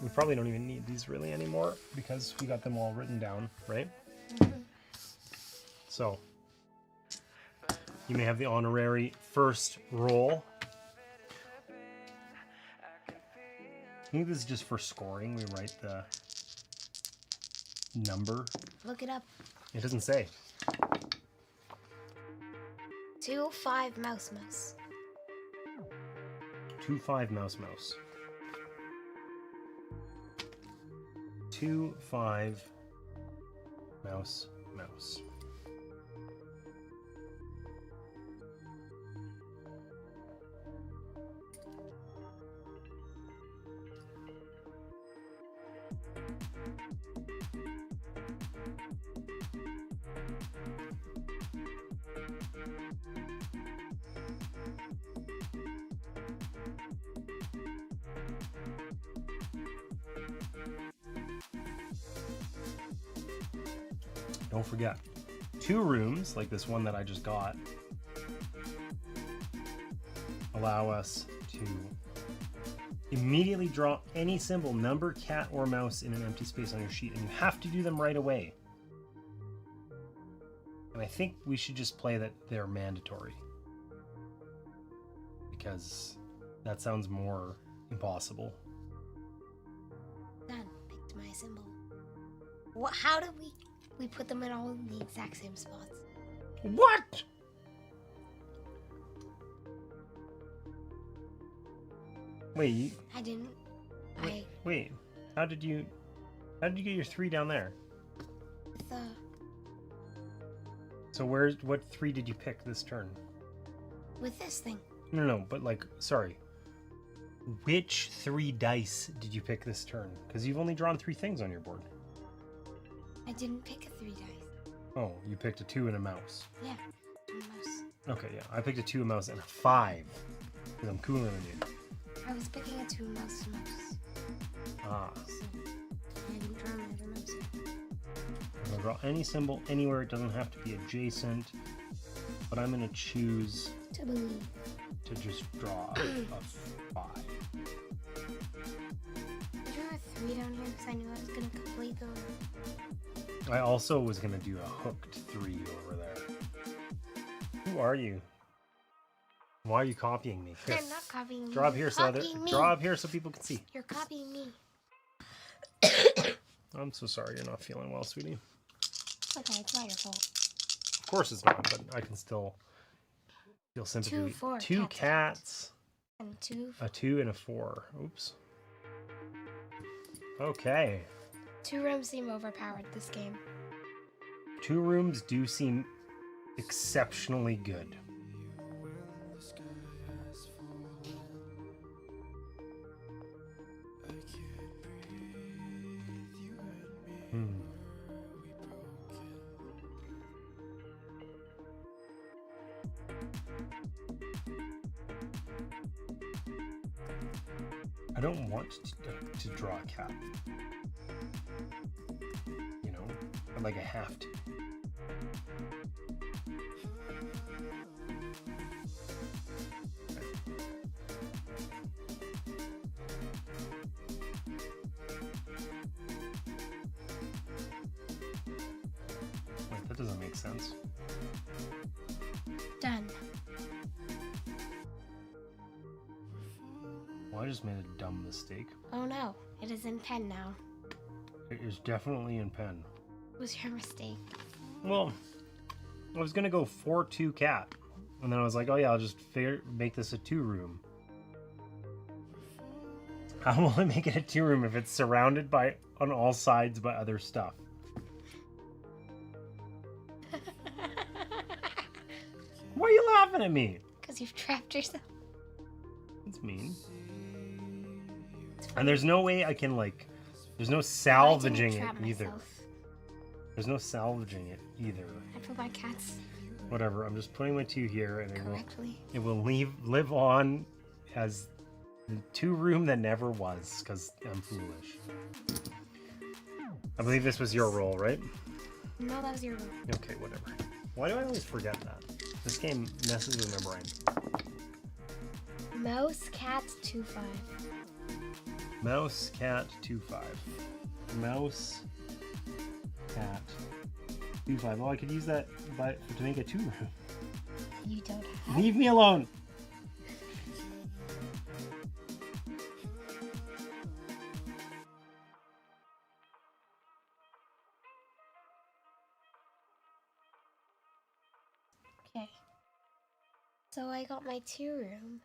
We probably don't even need these really anymore because we got them all written down, right? Mm-hmm. So, you may have the honorary first roll. I think this is just for scoring. We write the number. Look it up. It doesn't say. 2, 5, mouse, mouse. 2, 5, mouse, mouse. 2, 5, mouse, mouse. Don't forget, 2 rooms, like this one that I just got, allow us to immediately draw any symbol, number, cat, or mouse in an empty space on your sheet, and you have to do them right away. And I think we should just play that they're mandatory, because that sounds more impossible. Done. Picked my symbol. What? How do we put them in all in the exact same spots? What? Wait, I didn't. wait. How did you get your 3 down there? The So what 3 did you pick this turn? with this thing. No, but like, sorry. Which 3 dice did you pick this turn? Because you've only drawn 3 things on your board. I didn't pick a 3 dice. Oh, you picked a 2 and a mouse. Yeah, a mouse. Okay, yeah. I picked a 2, a mouse, and a 5. Because I'm cooler than you. I was picking a 2 mouse to mouse. Ah. So I didn't draw another mouse. I'm going to draw any symbol anywhere. It doesn't have to be adjacent. but I'm gonna choose To believe. to just draw a 5. I drew a 3 down here because I knew I was gonna complete the room. I also was gonna do a hooked 3 over there. Who are you? Why are you copying me? Here, I'm not copying you. draw up here draw up here so people can see. You're copying me. I'm so sorry you're not feeling well, sweetie. Okay, it's not your fault. Of course it's not, but I can still feel sympathy. 2 cats. And 2. A 2 and a 4. Oops. Okay. 2 rooms seem overpowered this game. 2 rooms do seem exceptionally good. I don't want to draw a cat. You know? But like I have to. Wait, that doesn't make sense. Done. Well, I just made a dumb mistake. Oh no, it is in pen now. It is definitely in pen. What was your mistake? Well, I was gonna go 4-2 cat, and then I was like, oh yeah, I'll just make this a 2 room. How will I make it a 2 room if it's surrounded by on all sides by other stuff? Why are you laughing at me? Because you've trapped yourself. That's mean. And there's no way I can like, there's no salvaging it either. Myself. There's no salvaging it either. I put my cats Whatever, I'm just putting my 2 here, and correctly. it will live on as the 2 room that never was, because I'm foolish. I believe this was your role, right? No, that was your room. Okay, whatever. Why do I always forget that? This game messes with my brain. Mouse, cat, 2-5. Mouse, cat, 2-5. Mouse, cat, 2-5. Oh, I could use that to make a 2 room. You don't have. Leave me alone! Okay. So I got my 2 room.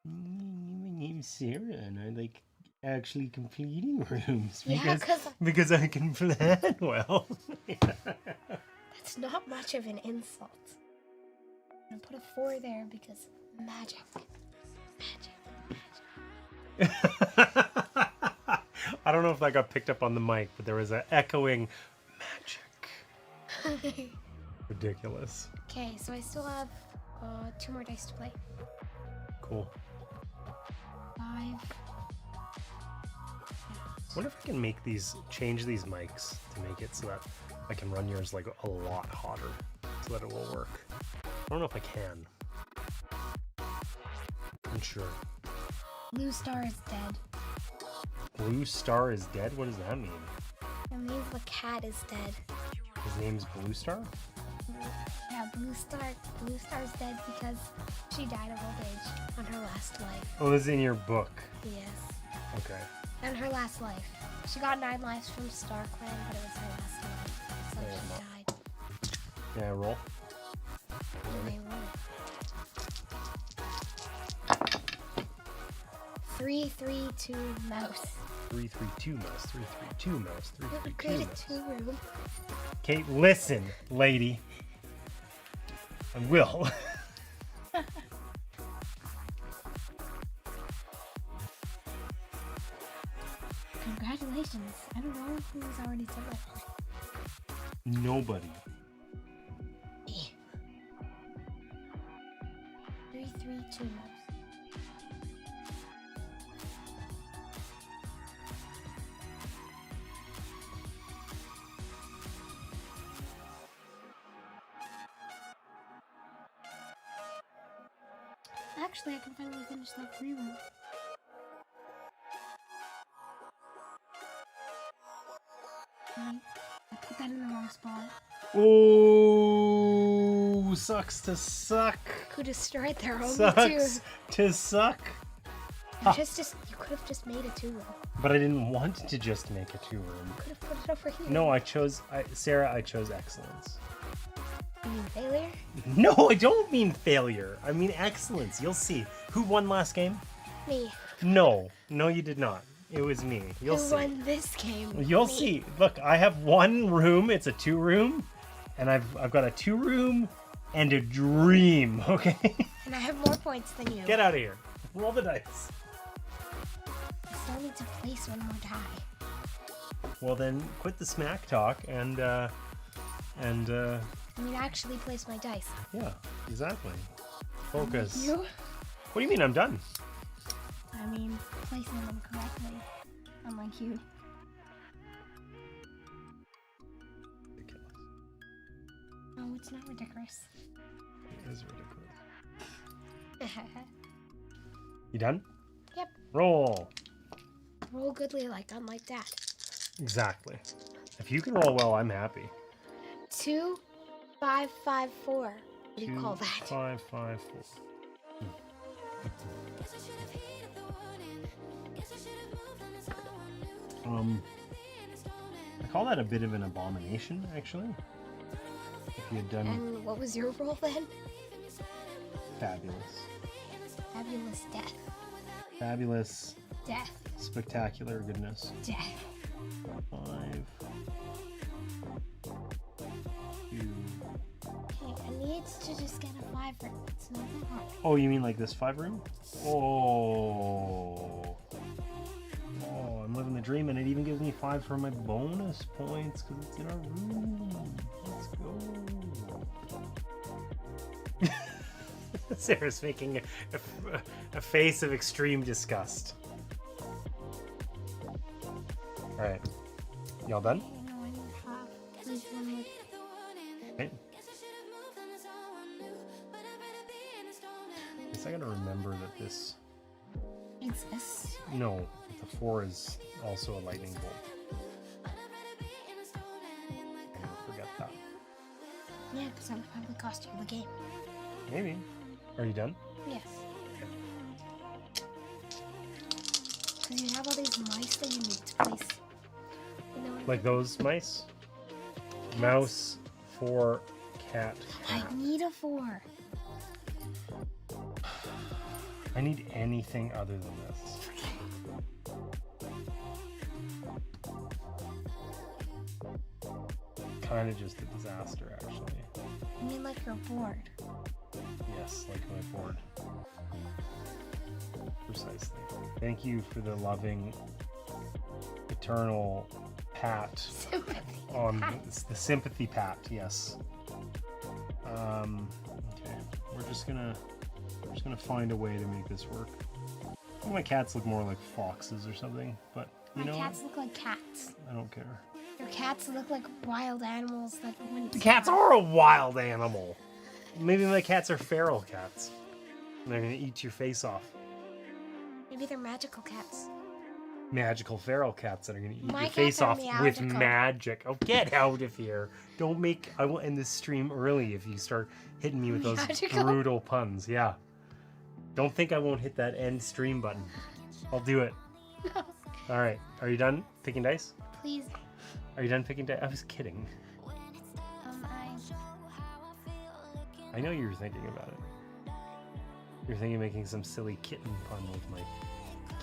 My name's Sarah, and I like actually completing rooms Yeah, because I can plan well. That's not much of an insult. I'm gonna put a 4 there because magic. I don't know if that got picked up on the mic, but there was an echoing magic. Ridiculous. Okay, so I still have 2 more dice to play. Cool. 5. What if I can change these mics to make it so that I can run yours like a lot hotter so that it will work? I don't know if I can. I'm sure. Blue star is dead. Blue Star is dead? What does that mean? It means the cat is dead. His name's Blue Star? Yeah, Blue Star's dead because she died of old age on her last life. Oh, this is in your book. Yes. Okay. On her last life. She got 9 lives from Star Clan, but it was her last life. So she died. Can I roll? And they roll. 3-3-2 mouse. 3-3-2 mouse. 3-3-2 mouse. We 3-3-2 created mouse. 2 room. Kate, listen, lady. I will. Congratulations. I don't know who's already done it. Nobody. 3-3-2 mouse. actually, I can finally finish that 3 room. I put that in the wrong spot. Oh, sucks to suck. Could have destroyed their own Sucks to suck. You could have just made a 2 room. But I didn't want to just make a 2 room. You could have put it over here. No, Sarah, I chose excellence. You mean failure? No, I don't mean failure. I mean excellence. You'll see. Who won last game? Me. No, you did not. It was me. You'll see. Who won this game? You'll Me. see. Look, I have 1 room. It's a 2 room, and I've got a 2 room and a dream. Okay. And I have more points than you. Get out of here. Roll the dice. I still need to place 1 more die. Well, then quit the smack talk and I mean, actually place my dice. yeah, exactly. Focus. You? What do you mean I'm done? I mean, placing them correctly. Unlike you. Ridiculous. No, it's not ridiculous. It is ridiculous. You done? Yep. Roll. Roll goodly like unlike that. Exactly. If you can roll well, I'm happy. 2, 5, 5, 4. What do you call that? 5, 5, 4. I call that a bit of an abomination, actually. If you had done And what was your roll then? fabulous. Fabulous death. Fabulous, Death. spectacular goodness. Death. 5, 2. Okay, I need to just get a 5 room. It's not that hard. Oh, you mean like this 5 room? Oh. Oh, I'm living the dream, and it even gives me 5 for my bonus points because it's in our room. Let's go. Sarah's making a face of extreme disgust. All right, y'all done? Okay, no, I need half. Please, 1 more. Okay. Guess I gotta remember that this. Exists. No, the 4 is also a lightning bolt. I'm gonna forget that. Yeah, because that would probably cost you the game. Maybe. Are you done? Yes. Because you have all these mice that you need to place. You know what Like those mice? Mouse, 4, cat. I need a 4. I need anything other than this. Kind of just a disaster, actually. I mean, like you're bored. Yes, like my board. Precisely. Thank you for the loving, eternal pat Sympathy. on the sympathy pat. Yes. Okay. We're just gonna find a way to make this work. I think my cats look more like foxes or something, but you My know cats look like cats. I don't care. Your cats look like wild animals that wouldn't. The cats are a wild animal. Maybe my cats are feral cats. And they're gonna eat your face off. Maybe they're magical cats. Magical feral cats that are gonna eat My your face cats are off with meowgical. magic. Oh, get out of here! Don't make. I will end this stream early if you start hitting me with those Meowgical? brutal puns. Yeah. Don't think I won't hit that end stream button. I'll do it. No. All right. Are you done picking dice? Please. Are you done picking dice? I was kidding. I know you were thinking about it. You're thinking of making some silly kitten pun with my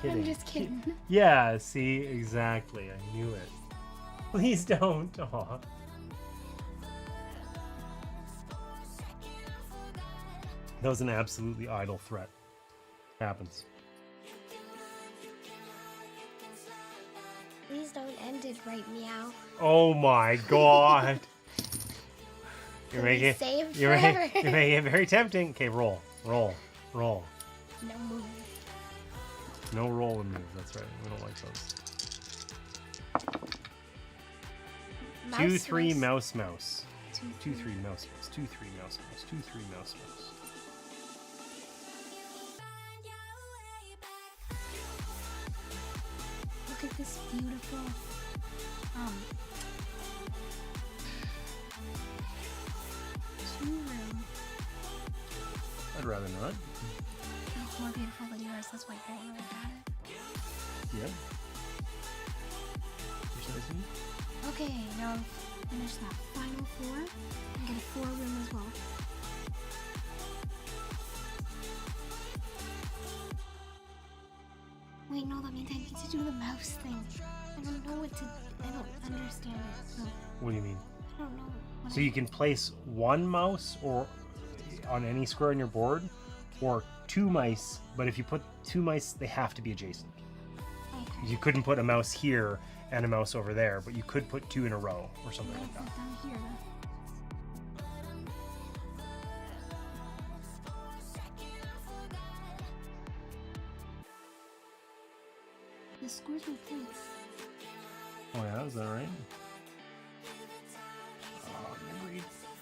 kidding. I'm just kidding. Yeah, see? Exactly. I knew it. Please don't. Aw. That was an absolutely idle threat. Happens. Please don't end it right, meow. Oh my god. You're Can we making save you're forever? making it very tempting. Okay, roll. Roll. No move. No roll and move. That's right. We don't like those. 2, 3, mouse. 2, 3, mouse. 2, 3, mouse. 2, 3, mouse. beautiful, two-room. I'd rather not. It's more beautiful than yours. That's why you don't really got it. Yep. Okay, now finish that final floor and get a four-room as well. Wait, no, that means I need to do the mouse thing. I don't know what to. I don't understand it. So What do you mean? I don't know. So you can place one mouse or on any square on your board, or two mice. But if you put two mice, they have to be adjacent. Okay. You couldn't put a mouse here and a mouse over there, but you could put two in a row or something like that. Down here. The squares will place. Oh yeah, is that right?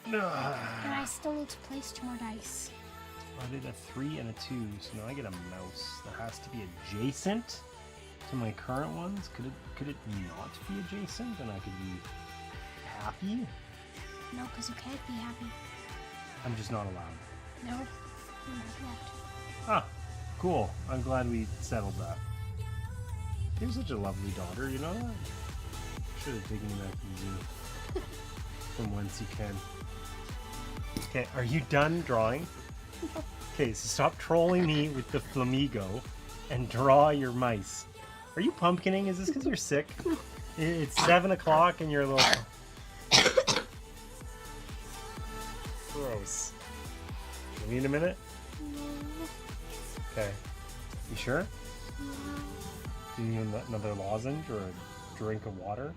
No. And I still need to place two more dice. I did a 3 and a 2, so now I get a mouse that has to be adjacent to my current ones. Could it not be adjacent and I could be happy? No, because you can't be happy. I'm just not allowed. No, you're not allowed. Ah, cool. I'm glad we settled that. You're such a lovely daughter, you know that? Should have taken you back to the zoo. From whence you can. Okay, are you done drawing? Okay, so stop trolling me with the flamingo and draw your mice. Are you pumpkining? Is this because you're sick? It's 7 o'clock and you're a little... Gross. You need a minute? Okay. You sure? Do you need another lozenge or a drink of water?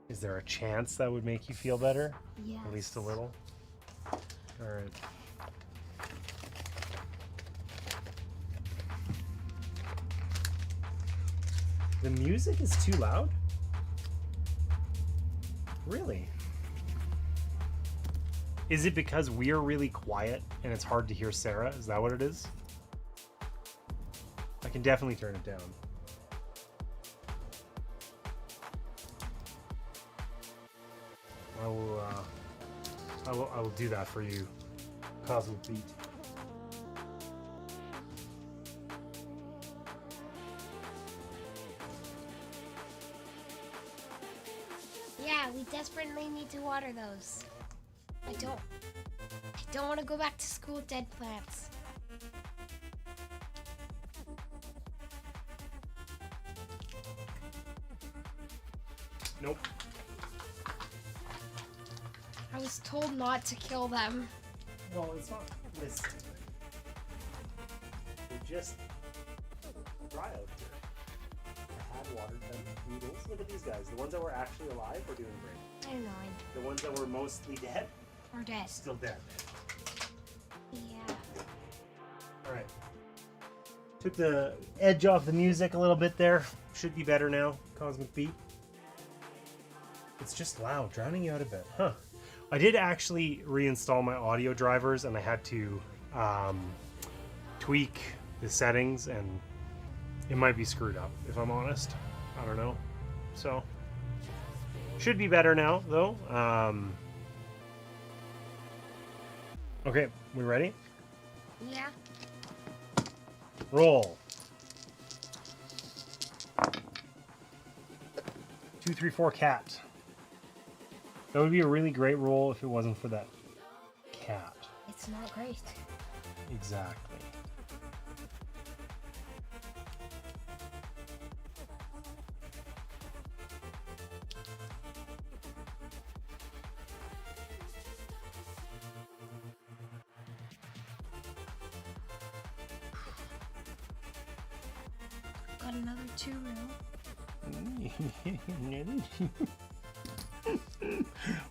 Is there a chance that would make you feel better? Yes. At least a little? Alright. The music is too loud? Really? Is it because we're really quiet and it's hard to hear Sarah? Is that what it is? I can definitely turn it down. I will do that for you, Cosmic Beat. Yeah, we desperately need to water those. I don't want to go back to school with dead plants. Nope. I was told not to kill them. Well, it's not listed. They're just dry out here. I had watered them noodles. Look at these guys. The ones that were actually alive are doing great. I don't know. The ones that were mostly dead, Or dead. still dead. Yeah. Alright. Took the edge off the music a little bit there. Should be better now, Cosmic Beat. It's just loud, drowning you out a bit. Huh. I did actually reinstall my audio drivers and I had to tweak the settings and it might be screwed up, if I'm honest. I don't know. So, should be better now, though. Okay, we ready? Yeah. Roll. 2, 3, 4, cat. That would be a really great roll if it wasn't for that cat. It's not great. Exactly. Got another 2 room.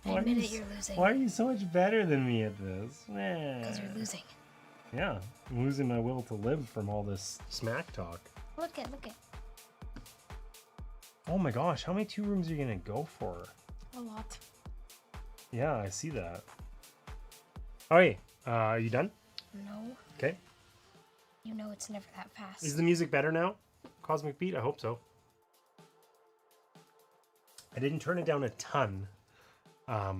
I admit it, you're losing. Why are you so much better than me at this? Because you're losing. Yeah, I'm losing my will to live from all this smack talk. Look it. Oh my gosh, how many 2 rooms are you gonna go for? A lot. Yeah, I see that. Alright, are you done? No. Okay. You know it's never that fast. Is the music better now? Cosmic Beat? I hope so. I didn't turn it down a ton. I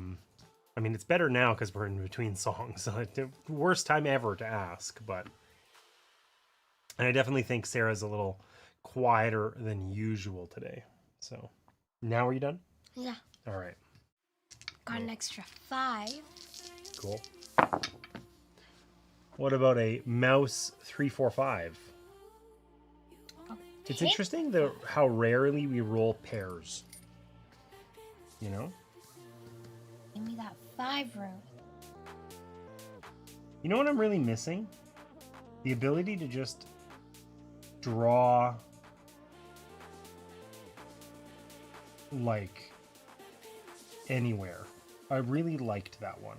mean, it's better now because we're in between songs. Worst time ever to ask, but... And I definitely think Sarah's a little quieter than usual today. So, now are you done? Yeah. All right. Got an extra 5. Cool. What about a mouse 345? It's interesting how rarely we roll pairs. You know? Give me that 5 room. You know what I'm really missing? The ability to just draw like anywhere. I really liked that one.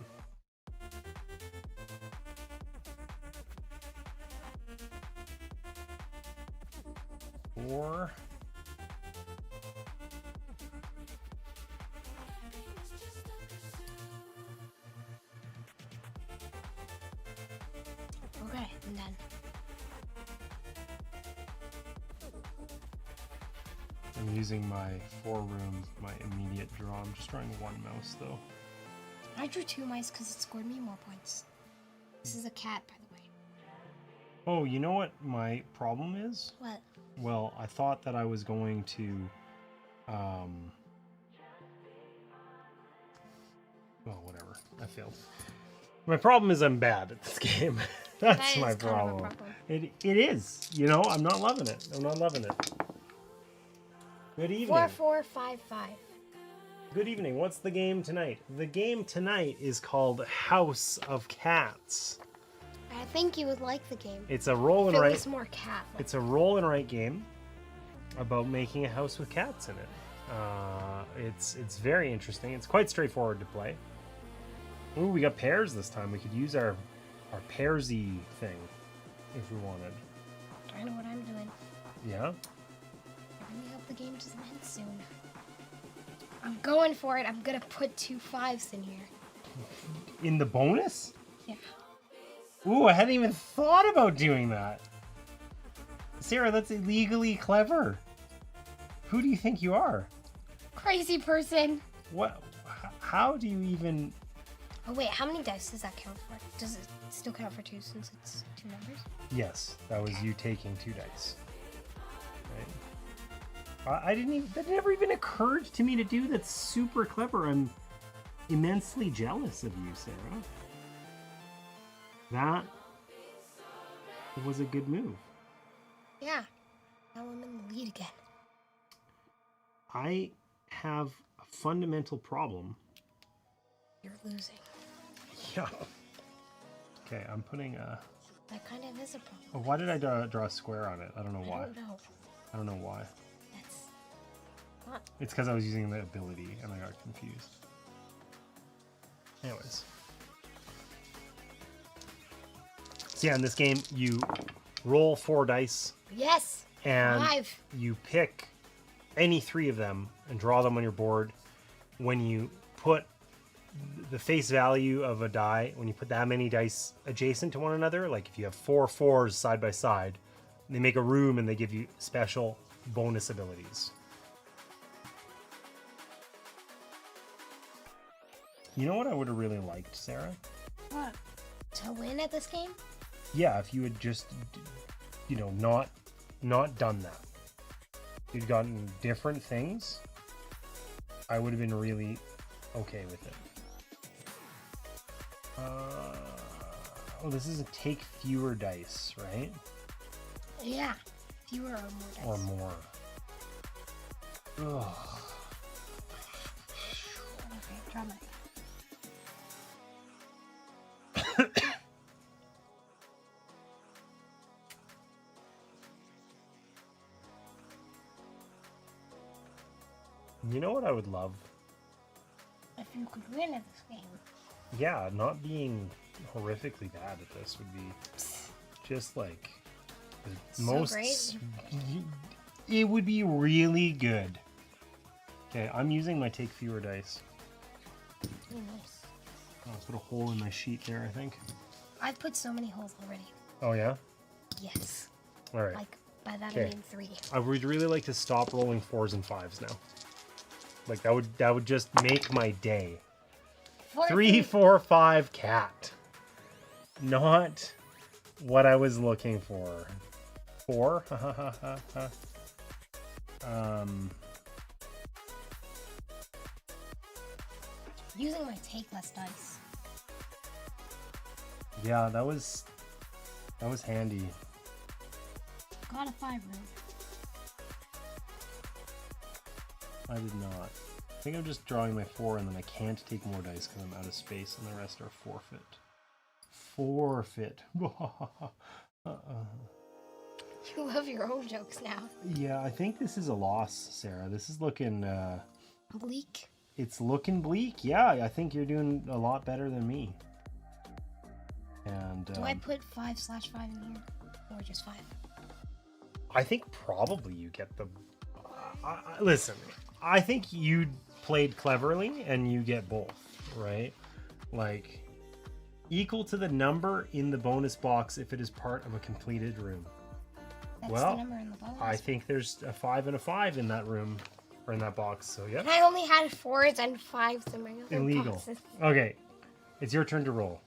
Or Okay, I'm done. I'm using my 4 room, my immediate draw. I'm just drawing 1 mouse though. I drew 2 mice because it scored me more points. This is a cat, by the way. Oh, you know what my problem is? What? Well, I thought that I was going to, well, whatever. I failed. My problem is I'm bad at this game. That's my problem. It is. You know, I'm not loving it. I'm not loving it. Good evening. 4455. Good evening. What's the game tonight? The game tonight is called House of Cats. I think you would like the game. It's a roll and If it write. was more cat. It's a roll and write game about making a house with cats in it. It's very interesting. It's quite straightforward to play. Ooh, we got pairs this time. We could use our pairsy thing if we wanted. I know what I'm doing. Yeah? I really hope the game doesn't end soon. I'm going for it. I'm gonna put 2 5s in here. In the bonus? Yeah. Ooh, I hadn't even thought about doing that. Sarah, that's illegally clever. Who do you think you are? Crazy person. What? How do you even... Oh wait, how many dice does that count for? Does it still count for 2 since it's 2 numbers? Yes, that was you taking 2 dice. Right. I didn't even... That never even occurred to me to do. That's super clever. I'm immensely jealous of you, Sarah. That was a good move. Yeah. Now I'm in the lead again. I have a fundamental problem. You're losing. Yeah. Okay, I'm putting a... That kind of is a problem. Oh, why did I draw a square on it? I don't know why. I don't know. I don't know why. That's not... It's because I was using the ability and I got confused. Anyways. So yeah, in this game, you roll 4 dice. Yes! And 5. you pick any 3 of them and draw them on your board. When you put the face value of a die, when you put that many dice adjacent to one another, like if you have 4 4s side by side, they make a room and they give you special bonus abilities. You know what I would have really liked, Sarah? What? To win at this game? Yeah, if you had just, you know, not done that. You'd gotten different things, I would have been really okay with it. Oh, this is a take fewer dice, right? Yeah. Fewer or more dice. Or more. Ugh. Okay, draw my... You know what I would love? If you could win at this game. Yeah, not being horrifically bad at this would be just like the most... Great. It would be really good. Okay, I'm using my take fewer dice. Oh, nice. I'll put a hole in my sheet there, I think. I've put so many holes already. Oh, yeah? Yes. All right. Like, by that I Okay. mean 3. I would really like to stop rolling 4s and 5s now. Like that would just make my day. 4, 3, 4, 5 cat. Not what I was looking for. 4. Using my take less dice. Yeah, that was handy. Got a 5 room. I did not. I think I'm just drawing my 4 and then I can't take more dice because I'm out of space and the rest are forfeit. Forfeit. You love your own jokes now. Yeah, I think this is a loss, Sarah. This is looking Bleak. it's looking bleak. Yeah, I think you're doing a lot better than me. And Do I put 5/5 in here? Or just 5? I think probably you get the listen, I think you played cleverly and you get both, right? Like equal to the number in the bonus box if it is part of a completed room. That's Well, the number in the bonus. I think there's a 5 and a 5 in that room or in that box. So yeah, And I only had 4s and 5s in my other illegal. boxes. Okay, it's your turn to roll.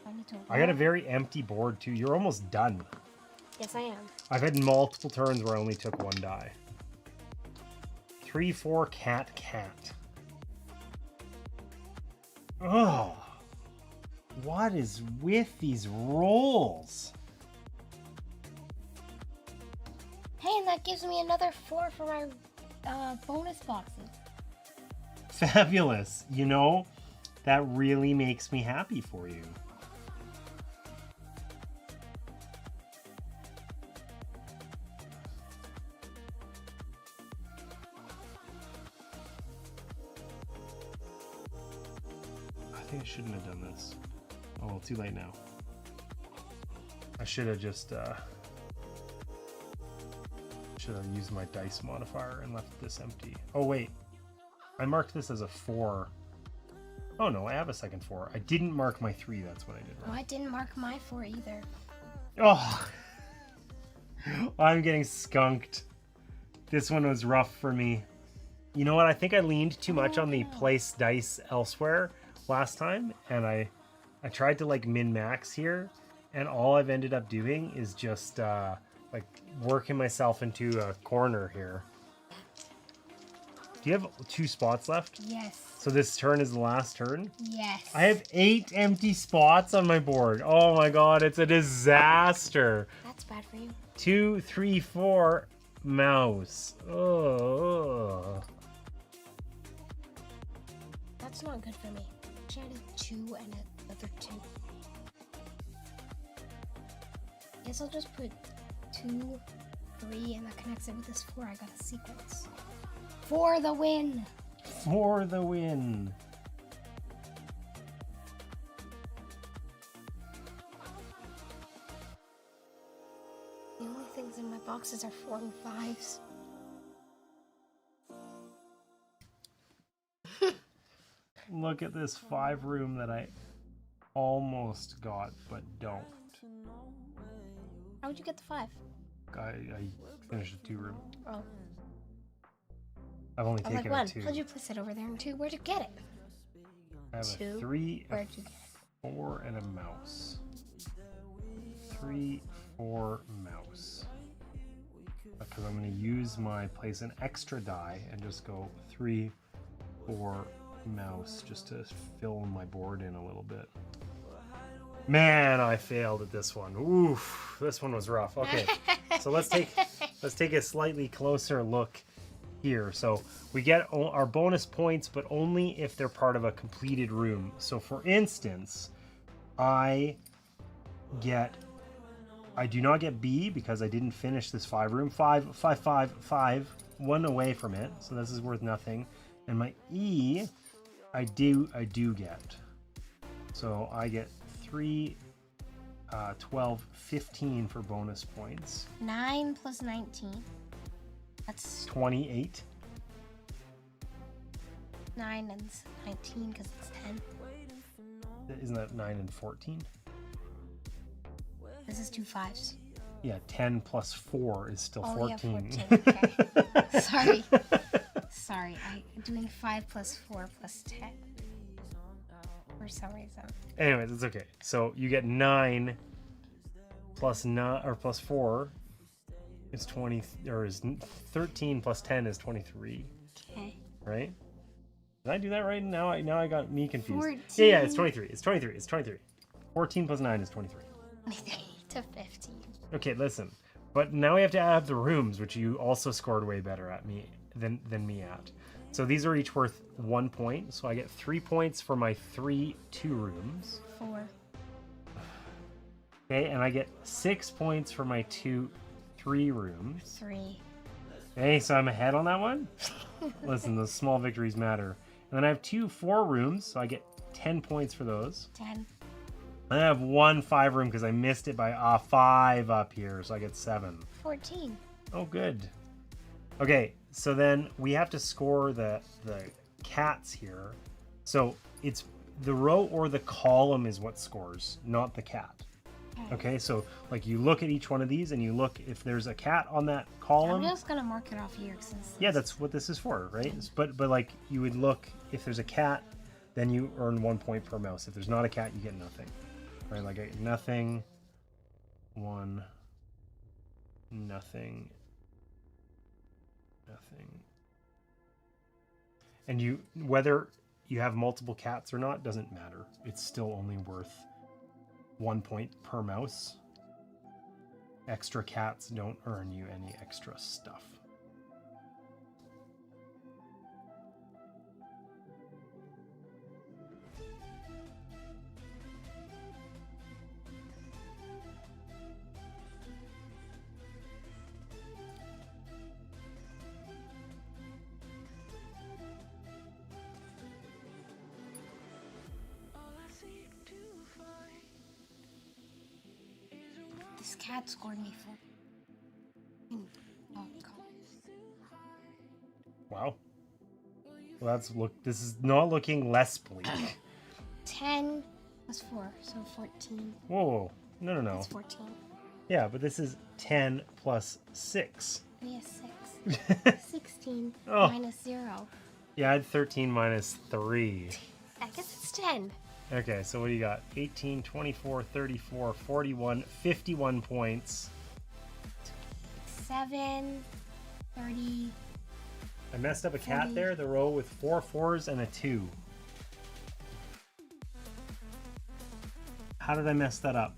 I need to I got a roll. very empty board too. You're almost done. Yes, I am. I've had multiple turns where I only took 1 die. 3, 4 cat. Oh, what is with these rolls? Hey, and that gives me another 4 for my bonus boxes. Fabulous. You know, that really makes me happy for you. I think I shouldn't have done this. Oh, well, too late now. I should have just should have used my dice modifier and left this empty. Oh wait, I marked this as a 4. Oh no, I have a second 4. I didn't mark my 3. That's what I did Oh, wrong. I didn't mark my 4 either. Oh, I'm getting skunked. This one was rough for me. You know what? I think I leaned too much on the place dice elsewhere last time, and I tried to like min-max here, and all I've ended up doing is just like working myself into a corner here. Do you have 2 spots left? Yes. So this turn is the last turn? Yes. I have 8 empty spots on my board. Oh my god, it's a disaster. That's bad for you. 2, 3, 4, mouse. Oh. That's not good for me. She had a 2 and another 2. Guess I'll just put 2, 3, and that connects it with this 4. I got a sequence. For the win! For the win. The only things in my boxes are 4 and 5s. Look at this 5 room that I almost got, but don't. How would you get the 5? I finished a 2 room. Oh. I've only I'm like, taken 1. a 2. How'd you place it over there? And 2, where'd you get it? I have 2. a 3, a Where'd you get it? 4, and a mouse. 3, 4, mouse. Because I'm going to use my place an extra die and just go 3, 4, mouse just to fill my board in a little bit. Man, I failed at this one. Oof, this one was rough. Okay, so let's take a slightly closer look here. So we get our bonus points, but only if they're part of a completed room. So for instance, I do not get B because I didn't finish this 5 room. 5, 5, 5, 5, 1 away from it. So this is worth nothing. And my E, I do get. So I get 3, 12, 15 for bonus points. 9 plus 19. That's 28. 9 and 19 because it's 10. Isn't that 9 and 14? This is 2 5s. Yeah, 10 plus 4 is still Oh, 14. yeah, 14. Okay. Sorry. Sorry. I'm doing 5 plus 4 plus 10. For some reason. Anyways, it's okay. So you get 9 plus 9 or plus 4 is 20, or is 13 plus 10 is 23. Okay. Right? Did I do that right? Now I got me confused. 14. Yeah, it's 23. It's 23. It's 23. 14 plus 9 is 23. 23 to 15. Okay, listen. But now we have to add the rooms, which you also scored way better at me than me at. So these are each worth 1 point. So I get 3 points for my 3 2 rooms. 4. Okay, and I get 6 points for my 2 3 rooms. 3. Okay, so I'm ahead on that one. Listen, those small victories matter. And then I have 2 4 rooms, so I get 10 points for those. 10. And I have 1 5 room because I missed it by 5 up here, so I get 7. 14. Oh, good. Okay, so then we have to score the cats here. So it's the row or the column is what scores, not the cat. Okay, so like you look at each one of these and you look if there's a cat on that column. I'm just gonna mark it off here since. Yeah, that's what this is for, right? But like you would look if there's a cat, then you earn 1 point per mouse. If there's not a cat, you get nothing. Right? Like I get nothing, 1, nothing, nothing. And you whether you have multiple cats or not doesn't matter. It's still only worth 1 point per mouse. Extra cats don't earn you any extra stuff. This cat scored me 4. Oh, God. Wow. Well, this is not looking less bleak. 10 plus 4, so 14. Whoa. No. That's 14. Yeah, but this is 10 plus 6. Oh, yeah, 6. 16 Oh. minus 0. Yeah, I had 13 minus 3. I guess it's 10. Okay, so what do you got? 18, 24, 34, 41, 51 points. 7, 30. I messed up a cat 40. there, the row with 4 4s and a 2. How did I mess that up?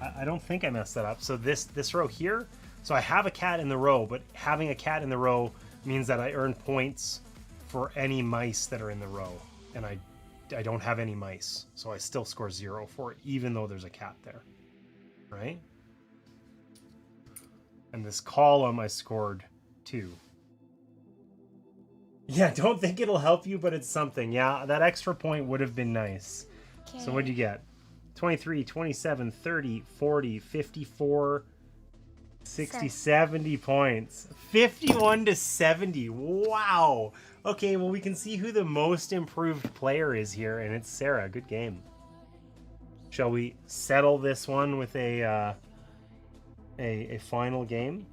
I don't think I messed that up. So this row here, so I have a cat in the row, but having a cat in the row means that I earn points for any mice that are in the row. And I don't have any mice, so I still score 0 for it, even though there's a cat there, right? And this column, I scored 2. Yeah, don't think it'll help you, but it's something. Yeah, that extra point would have been nice. Okay. So what'd you get? 23, 27, 30, 40, 54, 60, 70 points. 51 to 70. Wow. Okay, well, we can see who the most improved player is here, and it's Sarah. Good game. Shall we settle this one with a final game?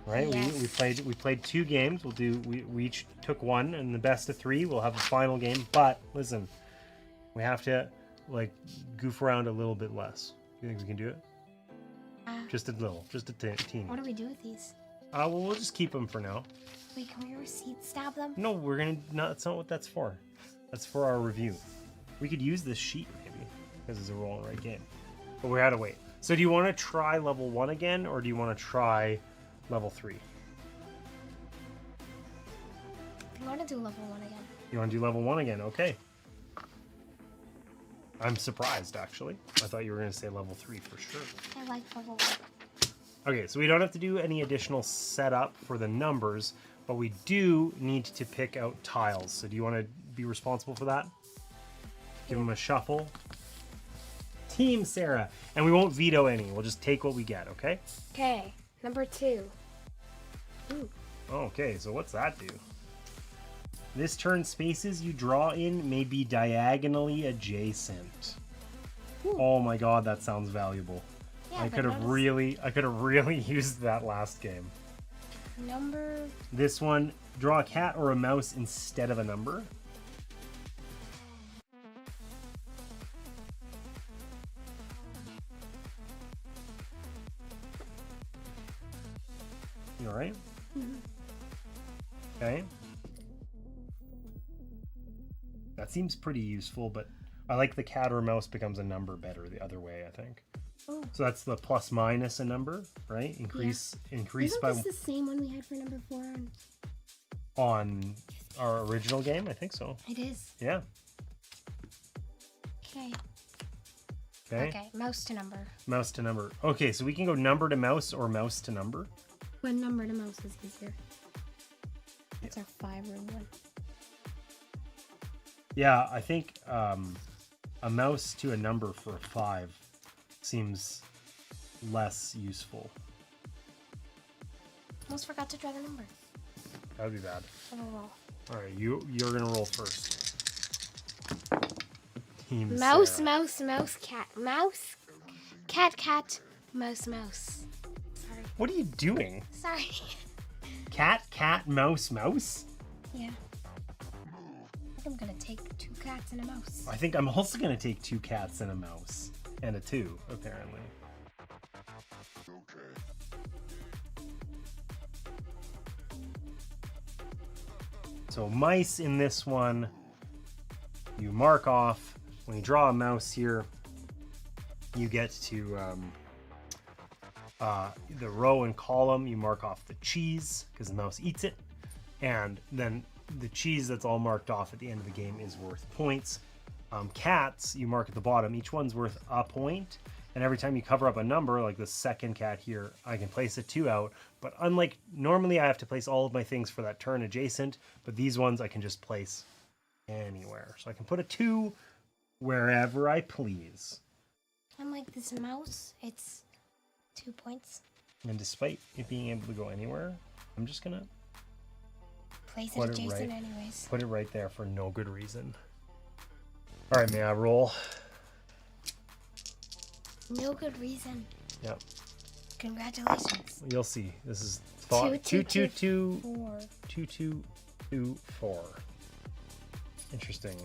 Right? Yes. We played 2 games. We each took 1, and the best of 3 we'll have a final game. But listen, we have to like goof around a little bit less. Do you think we can do it? Just a little, just a teeny. What do we do with these? Well, we'll just keep them for now. Wait, can we receipt stab them? No, we're gonna. No, that's not what that's for. That's for our review. We could use this sheet maybe because it's a roll and write game, but we had to wait. So, do you want to try level 1 again, or do you want to try level 3? I want to do level 1 again. You want to do level 1 again? Okay. I'm surprised actually. I thought you were gonna say level 3 for sure. I like level 1. Okay, so we don't have to do any additional setup for the numbers, but we do need to pick out tiles. So do you want to be responsible for that? Give them a shuffle. Team Sarah. And we won't veto any. We'll just take what we get, okay? Okay, number 2. Ooh. Okay, so what's that do? This turn spaces you draw in may be diagonally adjacent. Ooh. Oh my god, that sounds valuable. Yeah, I but could have really used that last game. Number. This one, draw a cat or a mouse instead of a number. You all right? Okay. That seems pretty useful, but I like the cat or mouse becomes a number better the other way, I think. Oh. So that's the plus minus a number, right? Increase Isn't by this the same one we had for number 4? on our original game, I think so. It is. Yeah. Okay. Okay. Okay. Mouse to number. Mouse to number. Okay, so we can go number to mouse or mouse to number. But number to mouse is easier. That's our 5-room one. Yeah, I think a mouse to a number for a 5 seems less useful. Almost forgot to draw the number. That would be bad. I will roll. All right, you're gonna roll first. Team Mouse, Sarah. mouse, mouse, cat. Mouse, cat, cat, mouse, mouse. Sorry. What are you doing? Sorry. Cat, cat, mouse, mouse? Yeah. I think I'm gonna take 2 cats and a mouse. I think I'm also gonna take 2 cats and a mouse. And a 2, apparently. So mice in this one, you mark off. When you draw a mouse here, you get to the row and column, you mark off the cheese because the mouse eats it. And then the cheese that's all marked off at the end of the game is worth points. Cats, you mark at the bottom. Each one's worth a point. And every time you cover up a number, like the second cat here, I can place a 2 out. But unlike normally, I have to place all of my things for that turn adjacent. But these ones I can just place anywhere. So I can put a 2 wherever I please. Unlike this mouse, it's 2 points. And despite it being able to go anywhere, I'm just going to Place it adjacent anyways. put it right there for no good reason. All right, may I roll? No good reason. Yep. Congratulations. You'll see. This is 2, 2, 2, 2, 2, 2, 4. 2, 2, 2, 4. Interesting.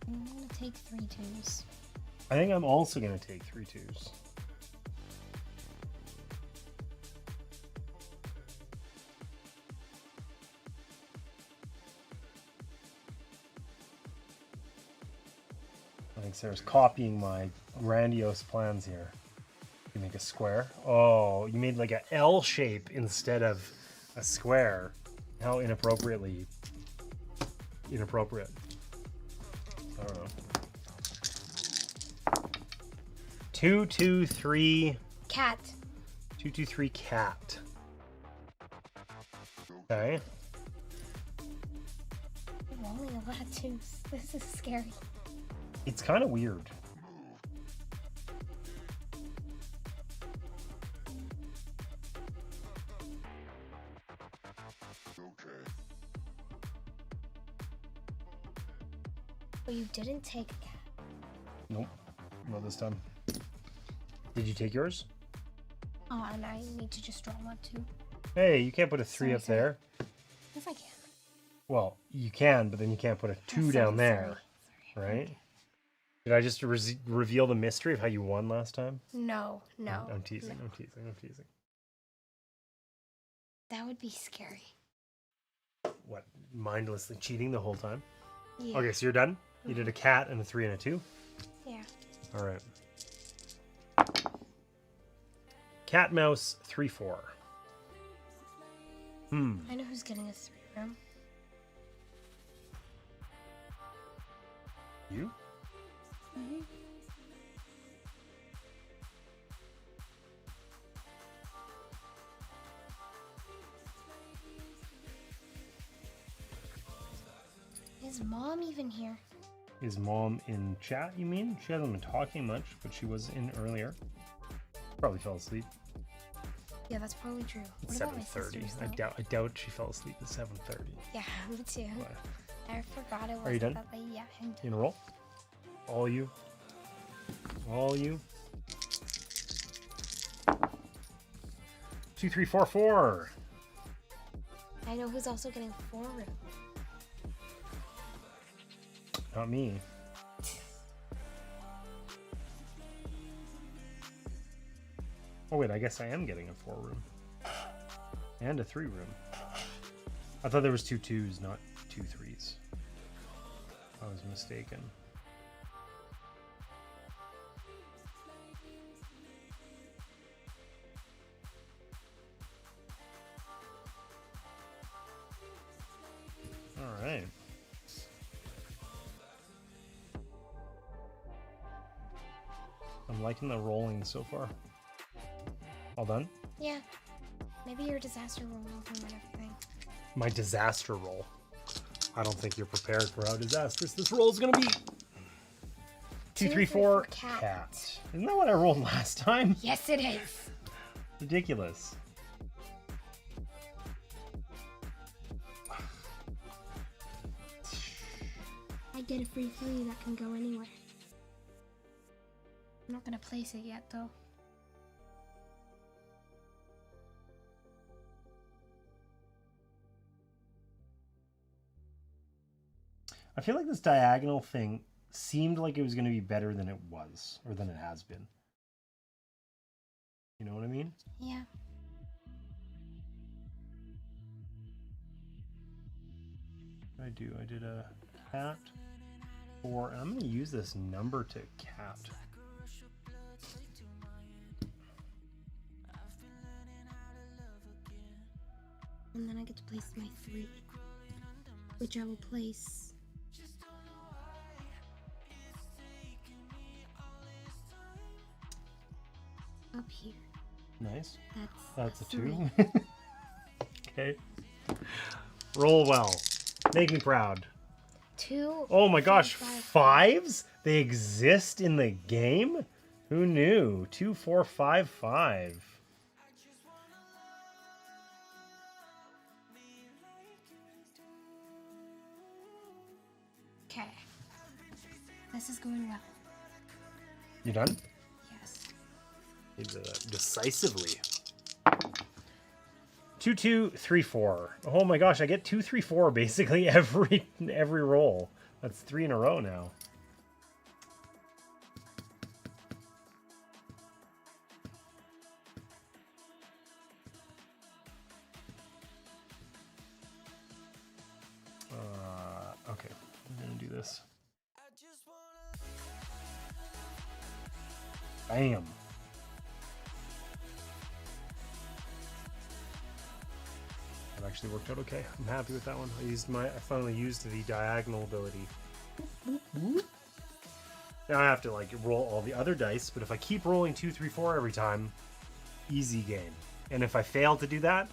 I'm gonna take 3 2s. I think I'm also going to take 3 2s. I think Sarah's copying my grandiose plans here. You make a square. Oh, you made like a L shape instead of a square. How inappropriate. I don't know. 2, 2, 3. Cat. 2, 2, 3 cat. Okay. I'm rolling a lot of 2s. This is scary. It's kind of weird. But you didn't take a cat. Nope. Not this time. Did you take yours? Oh, and I need to just draw 1 too. Hey, you can't put a 3 Sorry, up sorry. there. Yes, I can. Well, you can, but then you can't put a 2 down there. Sorry. Right? Did I just reveal the mystery of how you won last time? No, no. I'm teasing. no. I'm teasing. That would be scary. What? Mindlessly cheating the whole time? Yeah. Okay, so you're done? You did a cat and a 3 and a 2? Yeah. All right. Cat, mouse, 3, 4. I know who's getting a 3-room. You? Mm-hmm. Is Mom even here? Is Mom in chat, you mean? She hasn't been talking much, but she was in earlier. Probably fell asleep. Yeah, that's probably true. It's What about my 7:30. sisters, I doubt she fell asleep at 7:30. Yeah, me too. But I forgot it was Are you done? that late. Yeah, I'm done. you gonna roll? All you? all you. 2, 3, 4, 4. I know who's also getting 4 room. Not me. Oh wait, I guess I am getting a 4 room. And a 3 room. I thought there was 2 2s, not 2 3s. I was mistaken. All right. I'm liking the rolling so far. All done? Yeah. Maybe your disaster roll will ruin everything. My disaster roll. I don't think you're prepared for how disastrous this roll is going to be. 2, 3, 4, cat. Isn't that what I rolled last time? Yes, it is. Ridiculous. I get a free flea that can go anywhere. I'm not going to place it yet, though. I feel like this diagonal thing seemed like it was going to be better than it was, or than it has been. You know what I mean? Yeah. I do. I did a cat, 4, and I'm going to use this number to cat. And then I get to place my 3, which I will place up here. Nice. That's a 3. 2. Okay. Roll well. Make me proud. 2. Oh my gosh, 5. 5s? They exist in the game? Who knew? 2, 4, 5, 5. Okay. This is going well. You done? Yes. Decisively. 2, 2, 3, 4. Oh my gosh, I get 2, 3, 4 basically every roll. That's 3 in a row now. Okay, I'm gonna do this. Bam. That actually worked out okay. I'm happy with that one. I finally used the diagonal ability. Now I have to like roll all the other dice, but if I keep rolling 2, 3, 4 every time, easy game. And if I fail to do that,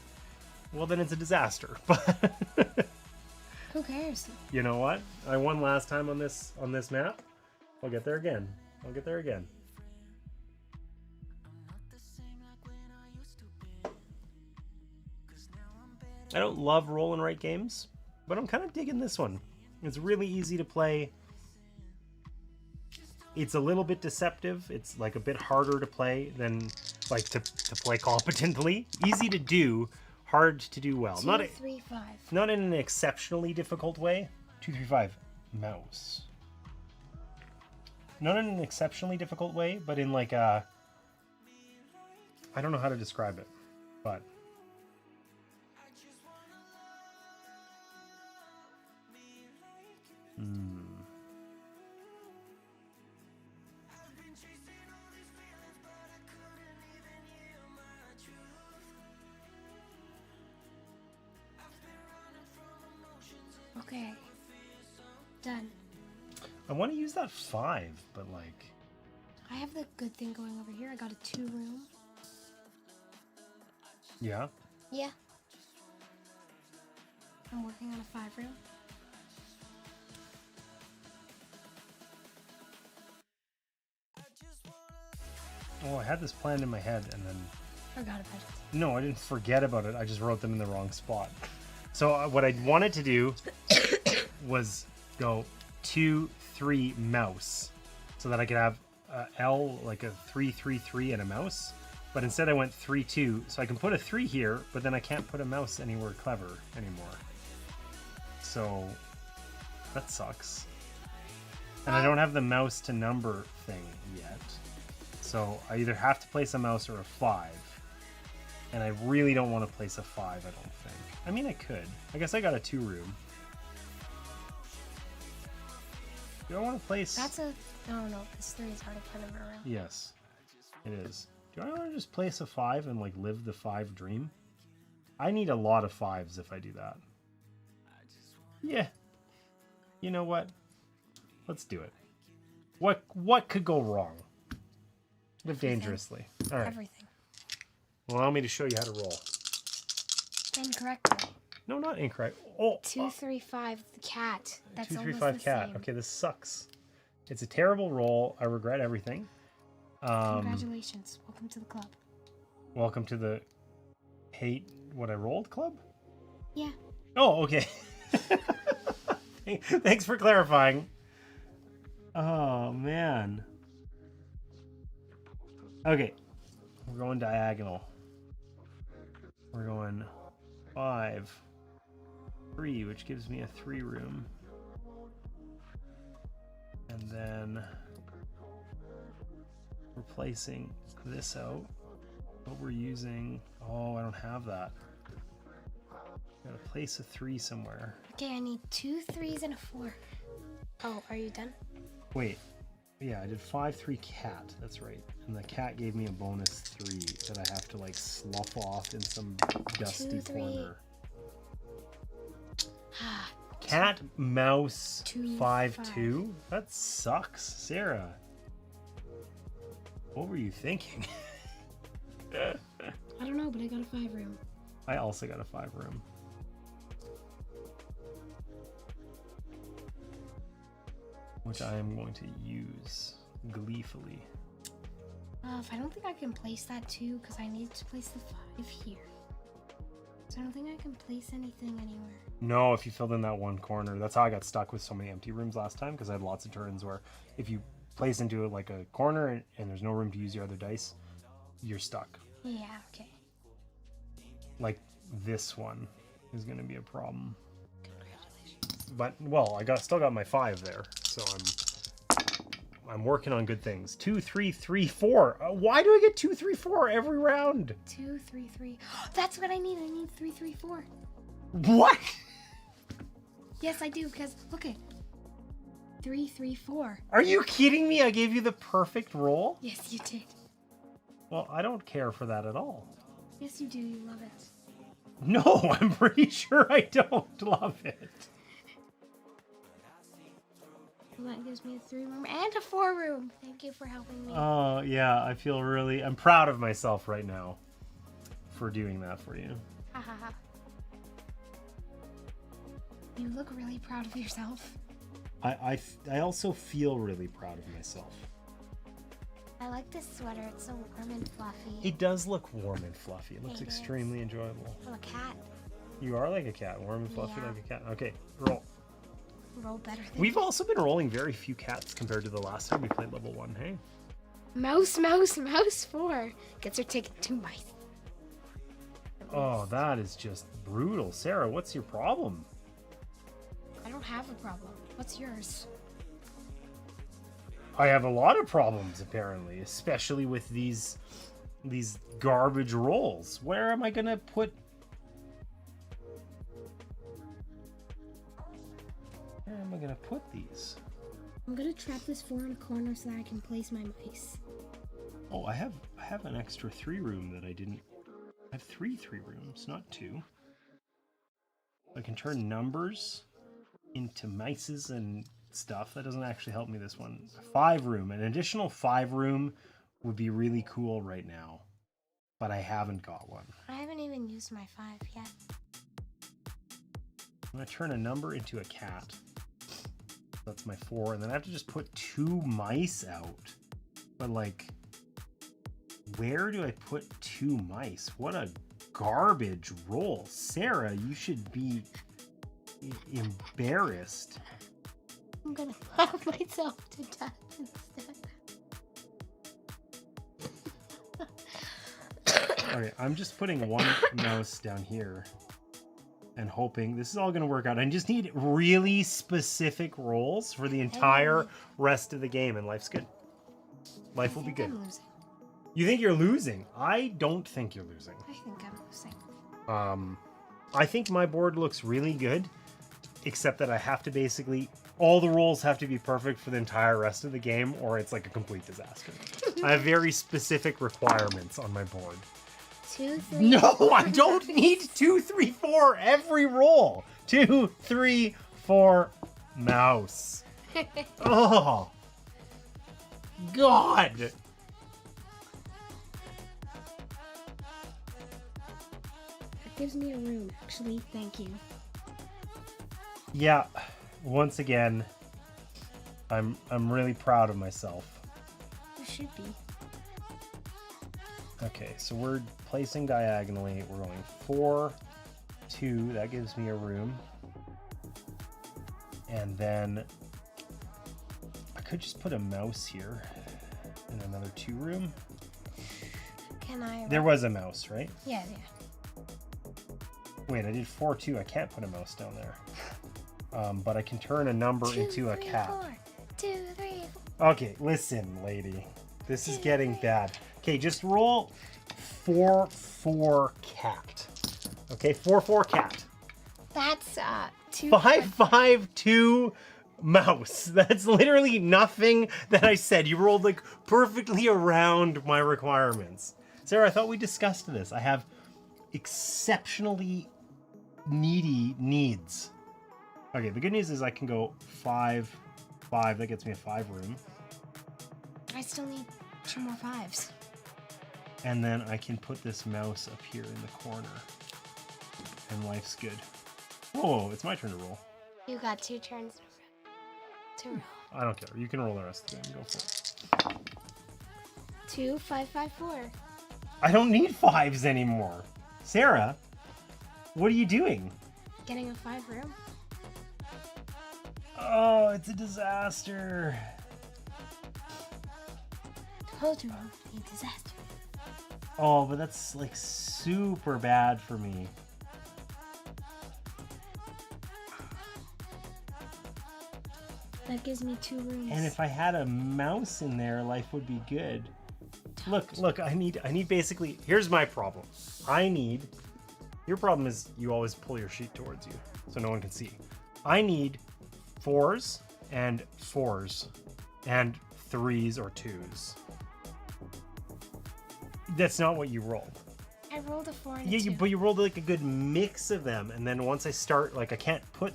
well then it's a disaster. But who cares? You know what? I won last time on this map. I'll get there again. I'll get there again. I don't love roll and write games, but I'm kind of digging this one. It's really easy to play. It's a little bit deceptive. It's like a bit harder to play than like to play competently. Easy to do, hard to do well. 2, 3, 5. Not in an exceptionally difficult way. 2, 3, 5. Mouse. Not in an exceptionally difficult way, but in like a... I don't know how to describe it, but... Okay. Done. I want to use that 5, but like... I have the good thing going over here. I got a 2 room. Yeah? Yeah. I'm working on a 5 room. Oh, I had this planned in my head and then... Forgot about it. No, I didn't forget about it. I just wrote them in the wrong spot. So what I wanted to do was go 2, 3 mouse so that I could have L, like a 3-3-3 and a mouse. But instead I went 3-2, so I can put a 3 here, but then I can't put a mouse anywhere clever anymore. So that sucks. And I don't have the mouse to number thing yet. So I either have to place a mouse or a 5. And I really don't want to place a 5, I don't think. I mean, I could. I guess I got a 2 room. Do I want to place... That's a... Oh no, this 3 is already kind of around. Yes, it is. Do I want to just place a 5 and like live the 5 dream? I need a lot of 5s if I do that. Yeah. You know what? Let's do it. What could go wrong? Live dangerously. All right. Everything. Allow me to show you how to roll. Incorrect. No, not incorrect. Oh, 2, 3, 5. The cat. That's 2, 3, almost 5 the cat. same. Okay, this sucks. It's a terrible roll. I regret everything. Congratulations. Welcome to the club. Welcome to the hate what I rolled club? Yeah. Oh, okay. Thanks for clarifying. Oh, man. Okay. We're going diagonal. We're going 5, 3, which gives me a 3 room. And then replacing this out. But we're using... Oh, I don't have that. Gotta place a 3 somewhere. Okay, I need 2 3s and a 4. Oh, are you done? Wait. Yeah, I did 5, 3 cat. That's right. And the cat gave me a bonus 3 that I have to like slough off in some dusty 2, 3. corner. Cat, mouse, 2, 5, 5. 2? That sucks, Sarah. What were you thinking? I don't know, but I got a 5 room. I also got a 5 room. Which I am going to use gleefully. I don't think I can place that 2 because I need to place the 5 here. So I don't think I can place anything anywhere. No, if you filled in that one corner. That's how I got stuck with so many empty rooms last time, because I had lots of turns where if you place into it like a corner and there's no room to use your other dice, you're stuck. Yeah, okay. Like this one is going to be a problem. Congratulations. But, well, still got my 5 there, so I'm working on good things. 2, 3, 3, 4. Why do I get 2, 3, 4 every round? 2, 3, 3. That's what I need. I need 3, 3, 4. What? Yes, I do, because look at 3, 3, 4. Are you kidding me? I gave you the perfect roll? Yes, you did. Well, I don't care for that at all. Yes, you do. You love it. No, I'm pretty sure I don't love it. Well, that gives me a 3 room and a 4 room. Thank you for helping me. Oh, yeah, I'm proud of myself right now for doing that for you. Ha ha ha. You look really proud of yourself. I also feel really proud of myself. I like this sweater. It's so warm and fluffy. It does look warm and fluffy. It looks It is. extremely enjoyable. I'm a cat. You are like a cat, warm and fluffy Yeah. like a cat. Okay, roll. Roll better than We've also been rolling very few cats compared to the last time we played level 1, hey? Mouse, mouse, mouse 4. Gets her ticket to mice. Oh, that is just brutal. Sarah, what's your problem? I don't have a problem. What's yours? I have a lot of problems, apparently, especially with these garbage rolls. Where am I gonna put... Where am I gonna put these? I'm gonna trap this 4 in a corner so that I can place my mice. Oh, I have an extra 3 room that I didn't... I have 3 rooms, not 2. I can turn numbers into mices and stuff. That doesn't actually help me this one. 5 room. An additional 5 room would be really cool right now. But I haven't got one. I haven't even used my 5 yet. I'm going to turn a number into a cat. That's my 4. And then I have to just put 2 mice out. But like, where do I put 2 mice? What a garbage roll. Sarah, you should be embarrassed. I'm gonna laugh myself to death instead. Okay, I'm just putting one mouse down here and hoping this is all going to work out. I just need really specific rolls for the entire rest of the game, and life's good. Life will be good. I'm losing. You think you're losing? I don't think you're losing. I think I'm losing. I think my board looks really good, except that I have to basically, all the rolls have to be perfect for the entire rest of the game, or it's like a complete disaster. I have very specific requirements on my board. 2, 3. No, I don't need 2, 3, 4 every roll. 2, 3, 4, mouse. Oh, God. That gives me a room, actually. Thank you. Yeah, once again, I'm really proud of myself. You should be. Okay, so we're placing diagonally. We're going 4, 2. That gives me a room. And then I could just put a mouse here in another 2 room. Can I? There was a mouse, right? Yeah. Wait, I did 4, 2. I can't put a mouse down there. But I can turn a number 2, into a 3, cat. 4. 2, 3, 4. Okay, listen, lady. This is getting bad. Okay, just roll 4, 4 cat. Okay, 4, 4 cat. That's 2. 5, 5, 2 mouse. That's literally nothing that I said. You rolled like perfectly around my requirements. Sarah, I thought we discussed this. I have exceptionally needy needs. Okay, the good news is I can go 5, 5. That gets me a 5 room. I still need 2 more 5s. And then I can put this mouse up here in the corner. And life's good. Whoa, it's my turn to roll. You got 2 turns to roll. I don't care. You can roll the rest of the game. Go for it. 2, 5, 5, 4. I don't need 5s anymore. Sarah, what are you doing? Getting a 5 room. Oh, it's a disaster. Told you it would be a disaster. Oh, but that's like super bad for me. That gives me 2 rooms. And if I had a mouse in there, life would be good. Look, I need basically, here's my problem. Your problem is you always pull your sheet towards you so no one can see. I need 4s and 4s and 3s or 2s. That's not what you rolled. I rolled a 4 and a 2. But you rolled like a good mix of them, and then once I start, like I can't put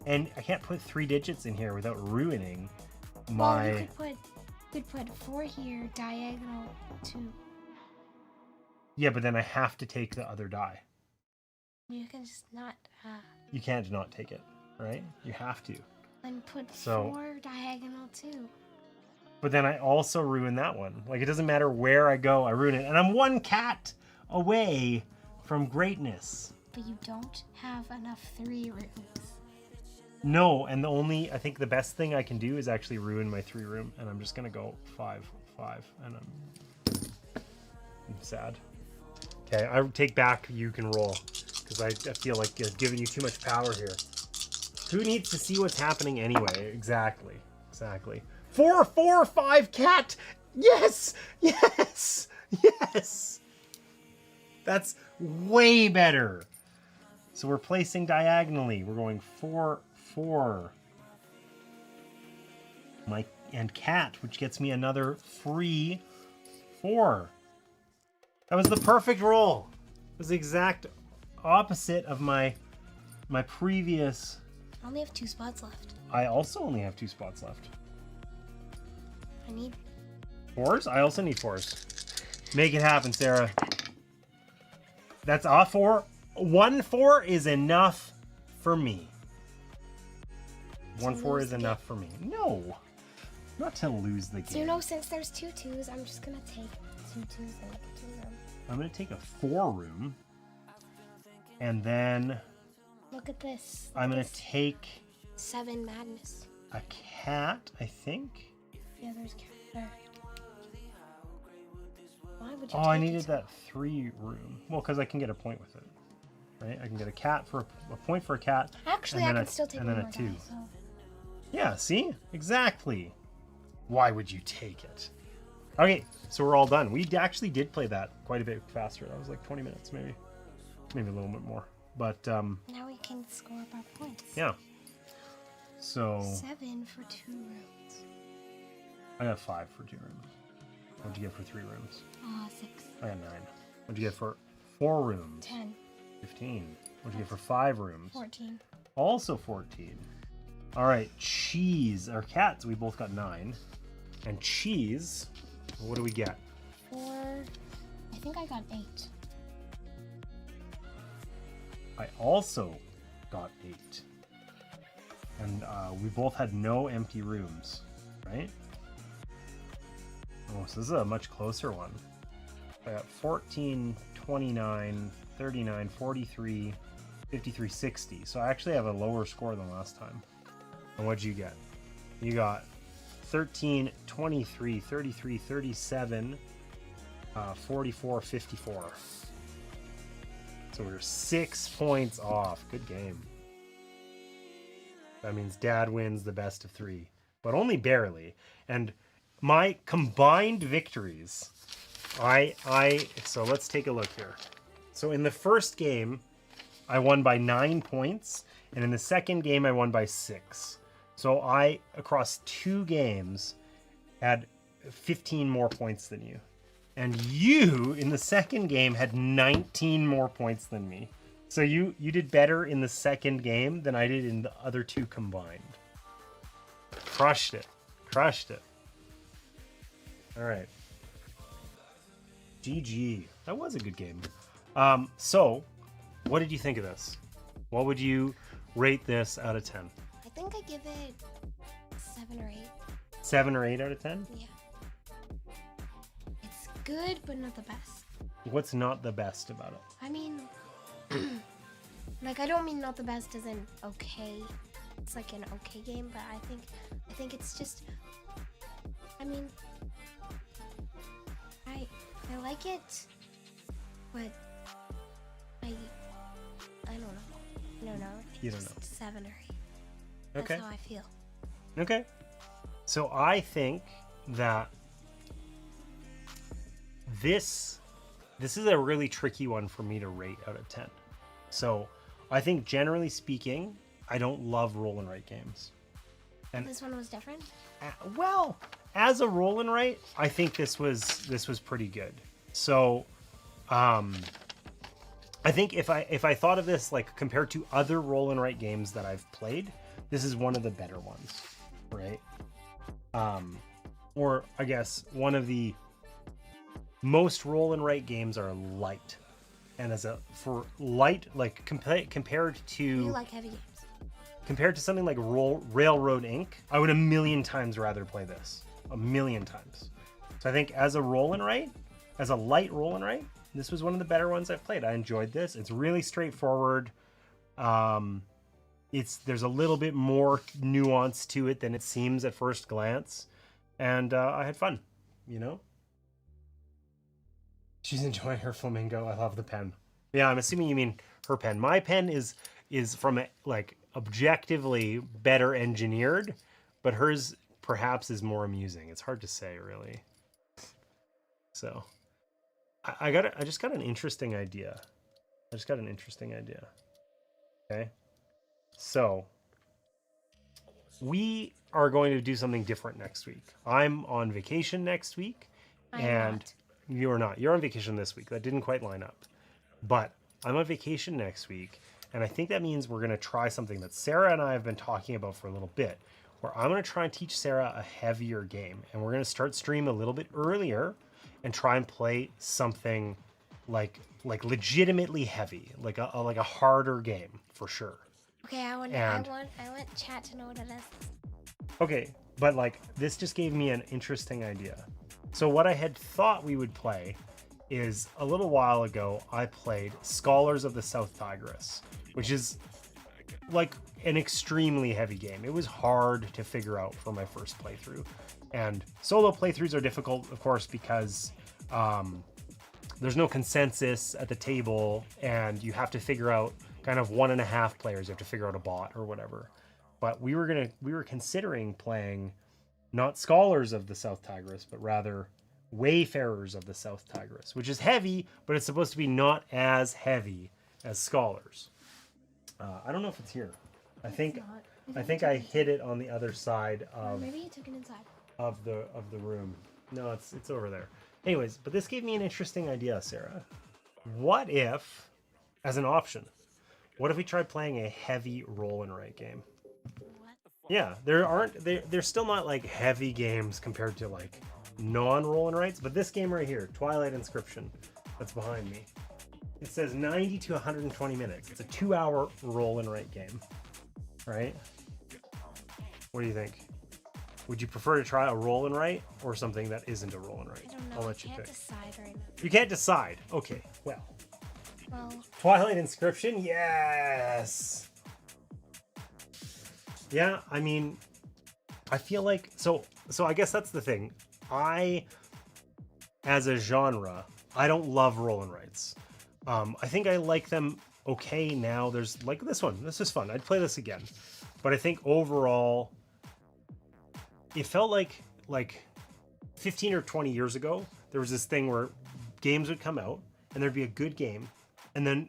3 digits in here without ruining my. Well, you could put 4 here, diagonal 2. Yeah, but then I have to take the other die. You can just not. You can't not take it, right? You have to. Then put 4 diagonal 2. But then I also ruin that one. Like, it doesn't matter where I go, I ruin it. And I'm 1 cat away from greatness. But you don't have enough 3 rooms. No, and I think the best thing I can do is actually ruin my 3 room. And I'm just going to go 5, 5. And I'm sad. Okay, I take back you can roll. Because I feel like I've given you too much power here. Who needs to see what's happening anyway? Exactly. 4, 4, 5 cat. Yes. That's way better. So we're placing diagonally. We're going 4, 4. And cat, which gets me another free 4. That was the perfect roll. It was the exact opposite of my previous. I only have 2 spots left. I also only have 2 spots left. I need 4s? I also need 4s. Make it happen, Sarah. That's a 4. 1 4 is enough for me. 1 4 is enough for me. No, not to lose the game. So, you know, since there's 2 2s, I'm just gonna take 2 2s and make a 2 room. I'm gonna take a 4 room, and then Look at this. I'm gonna take 7 madness. a cat, I think. Yeah, there's cat there. Why would you? Oh, take I needed it? that 3 room. Well, because I can get a point with it, right? I can get a cat for a point for a cat. Actually, I can still take and one then more a 2. die, so. Yeah, see? Exactly. Why would you take it? Okay, so we're all done. We actually did play that quite a bit faster. That was like 20 minutes, maybe a little bit more. But Now we can score up our points. yeah. So 7 for 2 rooms. I got 5 for 2 rooms. What'd you get for 3 rooms? 6. I got 9. What'd you get for 4 rooms? 10. 15. What'd you get for 5 rooms? 14. Also 14. All right, cheese. Our cats, we both got 9. And cheese, what do we get? 4. I think I got 8. I also got 8. And we both had no empty rooms, right? Oh, so this is a much closer one. I got 14, 29, 39, 43, 53, 60. So I actually have a lower score than last time. And what'd you get? You got 13, 23, 33, 37, 44, 54. So we're 6 points off. Good game. That means Dad wins the best of 3, but only barely. And my combined victories, so let's take a look here. So in the first game, I won by 9 points, and in the second game, I won by 6. So I, across 2 games, had 15 more points than you. And you, in the second game, had 19 more points than me. So you did better in the second game than I did in the other 2 combined. Crushed it. Crushed it. All right. GG. That was a good game. So, what did you think of this? What would you rate this out of 10? I think I give it 7 or 8. 7 or 8 out of 10? Yeah. It's good, but not the best. What's not the best about it? I mean, like, I don't mean not the best as in okay. It's like an okay game, but I think it's just, I mean, I like it, but I don't know. I don't know. You don't know. 7 or 8. That's Okay. how I feel. Okay. So I think that this is a really tricky one for me to rate out of 10. So I think generally speaking, I don't love roll and write games. And This one was different. well, as a roll and write, I think this was pretty good. So I think if I thought of this like compared to other roll and write games that I've played, this is one of the better ones, right? Or I guess one of the most roll and write games are light. And for light, like compared You to like heavy games. compared to something like Railroad Inc., I would a million times rather play this. A million times. So I think as a roll and write, as a light roll and write, this was one of the better ones I've played. I enjoyed this. It's really straightforward. There's a little bit more nuance to it than it seems at first glance. And I had fun, you know? She's enjoying her flamingo. I love the pen. Yeah, I'm assuming you mean her pen. My pen is from like objectively better engineered, but hers perhaps is more amusing. It's hard to say, really. So I just got an interesting idea. Okay. So we are going to do something different next week. I'm on vacation next week. I'm not. You're not. You're on vacation this week. That didn't quite line up. But I'm on vacation next week, and I think that means we're going to try something that Sarah and I have been talking about for a little bit, where I'm going to try and teach Sarah a heavier game, and we're going to start stream a little bit earlier and try and play something like legitimately heavy, like a harder game for sure. Okay, I want chat to know what it is. Okay, but like this just gave me an interesting idea. So what I had thought we would play is a little while ago I played Scholars of the South Tigris, which is like an extremely heavy game. It was hard to figure out for my first playthrough. And solo playthroughs are difficult, of course, because there's no consensus at the table, and you have to figure out kind of 1.5 players. You have to figure out a bot or whatever. But we were considering playing not Scholars of the South Tigris, but rather Wayfarers of the South Tigris, which is heavy, but it's supposed to be not as heavy as Scholars. I don't know if it's here. I think I hid it on the other side of. Maybe you took it inside. Of the room. No, it's over there. Anyways, but this gave me an interesting idea, Sarah. What if, as an option, what if we tried playing a heavy roll and write game? What? Yeah, they're still not like heavy games compared to like non-roll and writes, but this game right here, Twilight Inscription, that's behind me. It says 90 to 120 minutes. It's a 2-hour roll and write game, right? What do you think? Would you prefer to try a roll and write or something that isn't a roll and write? I don't know. I'll let you pick. I can't decide right now. You can't decide. Okay, well. Twilight Inscription, yes. Yeah, I mean, I feel like so I guess that's the thing. As a genre, I don't love roll and writes. I think I like them okay now. There's like this one. This is fun. I'd play this again. But I think overall, it felt like 15 or 20 years ago, there was this thing where games would come out and there'd be a good game, and then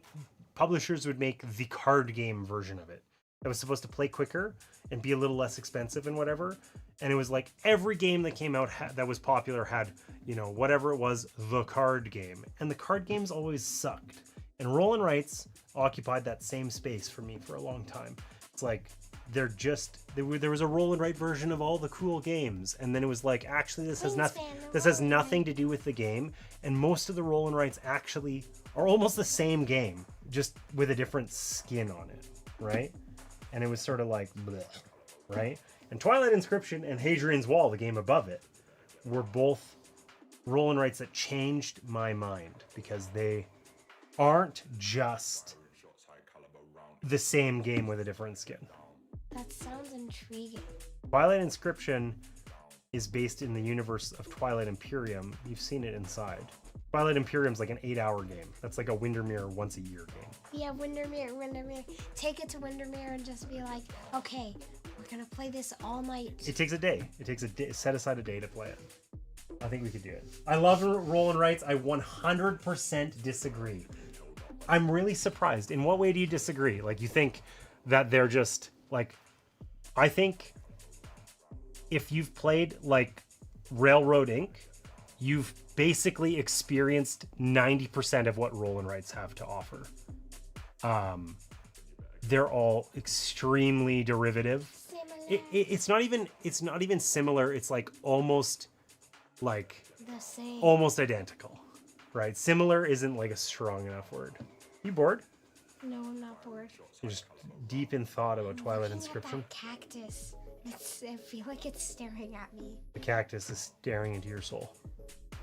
publishers would make the card game version of it that was supposed to play quicker and be a little less expensive and whatever. And it was like every game that came out that was popular had, whatever it was, the card game. And the card games always sucked. And roll and writes occupied that same space for me for a long time. It's like there was a roll and write version of all the cool games, and then it was like, actually this has nothing to do with the game, and most of the roll and writes actually are almost the same game, just with a different skin on it, right? And it was sort of like bleh, right? And Twilight Inscription and Hadrian's Wall, the game above it, were both roll and writes that changed my mind, because they aren't just the same game with a different skin. That sounds intriguing. Twilight Inscription is based in the universe of Twilight Imperium. You've seen it inside. Twilight Imperium's like an 8-hour game. That's like a Windermere once a year game. Yeah, Windermere. Take it to Windermere and just be like, okay, we're gonna play this all night. It takes a day. Set aside a day to play it. I think we could do it. I love roll and writes. I 100% disagree. I'm really surprised. In what way do you disagree? Like, you think that they're just like, I think if you've played like Railroad Inc., you've basically experienced 90% of what roll and writes have to offer. They're all extremely derivative. It's not even similar. It's like almost like the same, almost identical, right? Similar isn't like a strong enough word. You bored? No, I'm not bored. You're just deep in thought about Twilight Inscription. At that cactus. I feel like it's staring at me. The cactus is staring into your soul.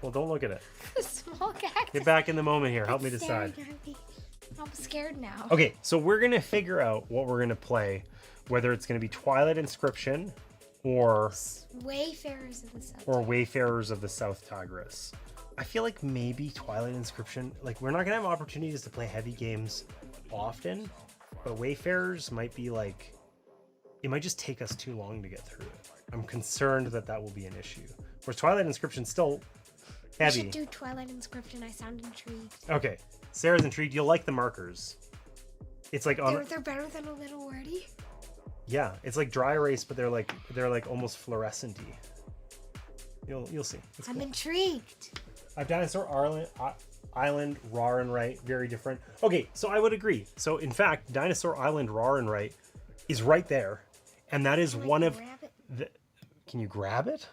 Well, don't look at it. The small cactus. Get back in the moment here. Help me decide. I'm scared now. Okay, so we're going to figure out what we're going to play, whether it's going to be Twilight Inscription or Wayfarers of the South. Or Wayfarers of the South Tigris. I feel like maybe Twilight Inscription, like, we're not going to have opportunities to play heavy games often, but Wayfarers might be like, it might just take us too long to get through it. I'm concerned that will be an issue. Whereas Twilight Inscription still heavy. We should do Twilight Inscription. I sound intrigued. Okay, Sarah's intrigued. You'll like the markers. It's like they're better than a little wordy. Yeah, it's like dry erase, but they're like almost fluorescent-y. You'll see. It's I'm cool. Intrigued. Dinosaur Island, Rar and Right, very different. Okay, so I would agree. So in fact, Dinosaur Island, Rar and Right is right there, and that is one of the. Can you grab it?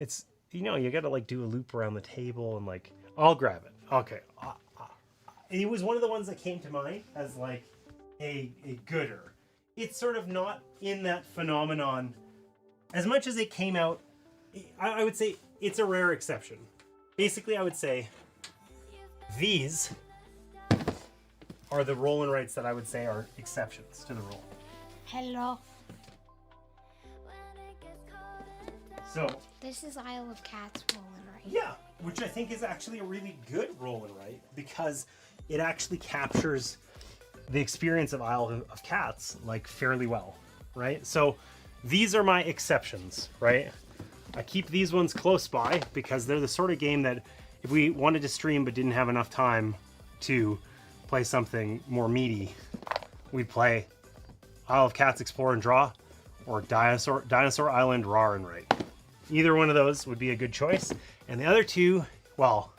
It's you got to like do a loop around the table and like. I'll grab it. Okay. It was one of the ones that came to mind as like a gooder. It's sort of not in that phenomenon as much as it came out. I would say it's a rare exception. Basically, I would say these are the roll and writes that I would say are exceptions to the rule. Hello. So this is Isle of Cats roll and write. Yeah, which I think is actually a really good roll and write because it actually captures the experience of Isle of Cats like fairly well, right? So these are my exceptions, right? I keep these ones close by because they're the sort of game that if we wanted to stream but didn't have enough time to play something more meaty, we'd play Isle of Cats Explore and Draw or Dinosaur Island Raw and Write. Either one of those would be a good choice. And the other two, well,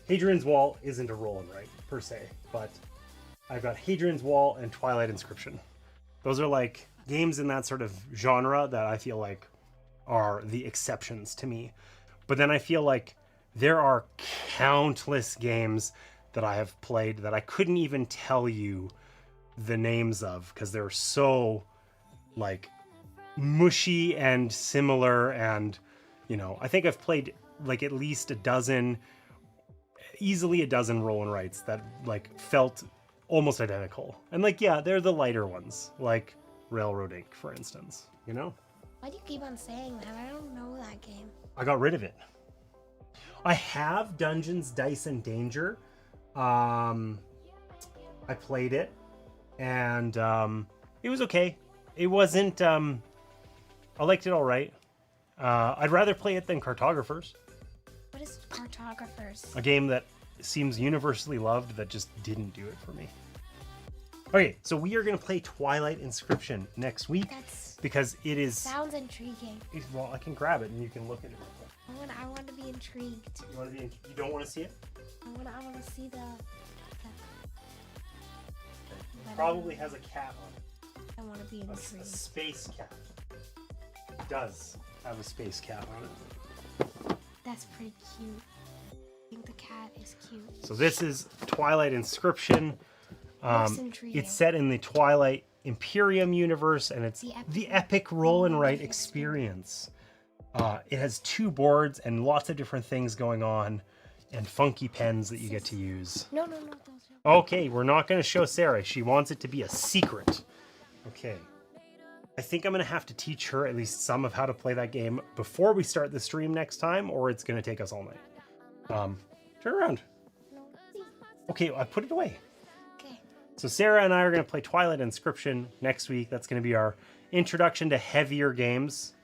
Hadrian's Wall isn't a roll and write per se, but I've got Hadrian's Wall and Twilight Inscription. Those are like games in that sort of genre that I feel like are the exceptions to me. But then I feel like there are countless games that I have played that I couldn't even tell you the names of because they're so like mushy and similar. And you know, I think I've played like at least easily a dozen roll and writes that like felt almost identical. And like, yeah, they're the lighter ones, like Railroad Inc., for instance, you know? Why do you keep on saying that? I don't know that game. I got rid of it. I have Dungeons, Dice, and Danger. I played it, and it was okay. It wasn't, I liked it all right. I'd rather play it than Cartographers. What is Cartographers? A game that seems universally loved that just didn't do it for me. Okay, so we are going to play Twilight Inscription next week because it is... Sounds intriguing. Well, I can grab it and you can look at it. I want to be intrigued. You don't want to see it? I want to see the probably has a cat on it. I want to be intrigued. A space cat. It does have a space cat on it. That's pretty cute. I think the cat is cute. So this is Twilight Inscription. Looks intriguing. It's set in the Twilight Imperium universe, and it's the epic roll and write experience. It has 2 boards and lots of different things going on, and funky pens that you get to use. No. Okay, we're not going to show Sarah. She wants it to be a secret. Okay. I think I'm going to have to teach her at least some of how to play that game before we start the stream next time, or it's going to take us all night. Turn around. Okay, I put it away. Okay. So Sarah and I are going to play Twilight Inscription next week. That's going to be our introduction to heavier games.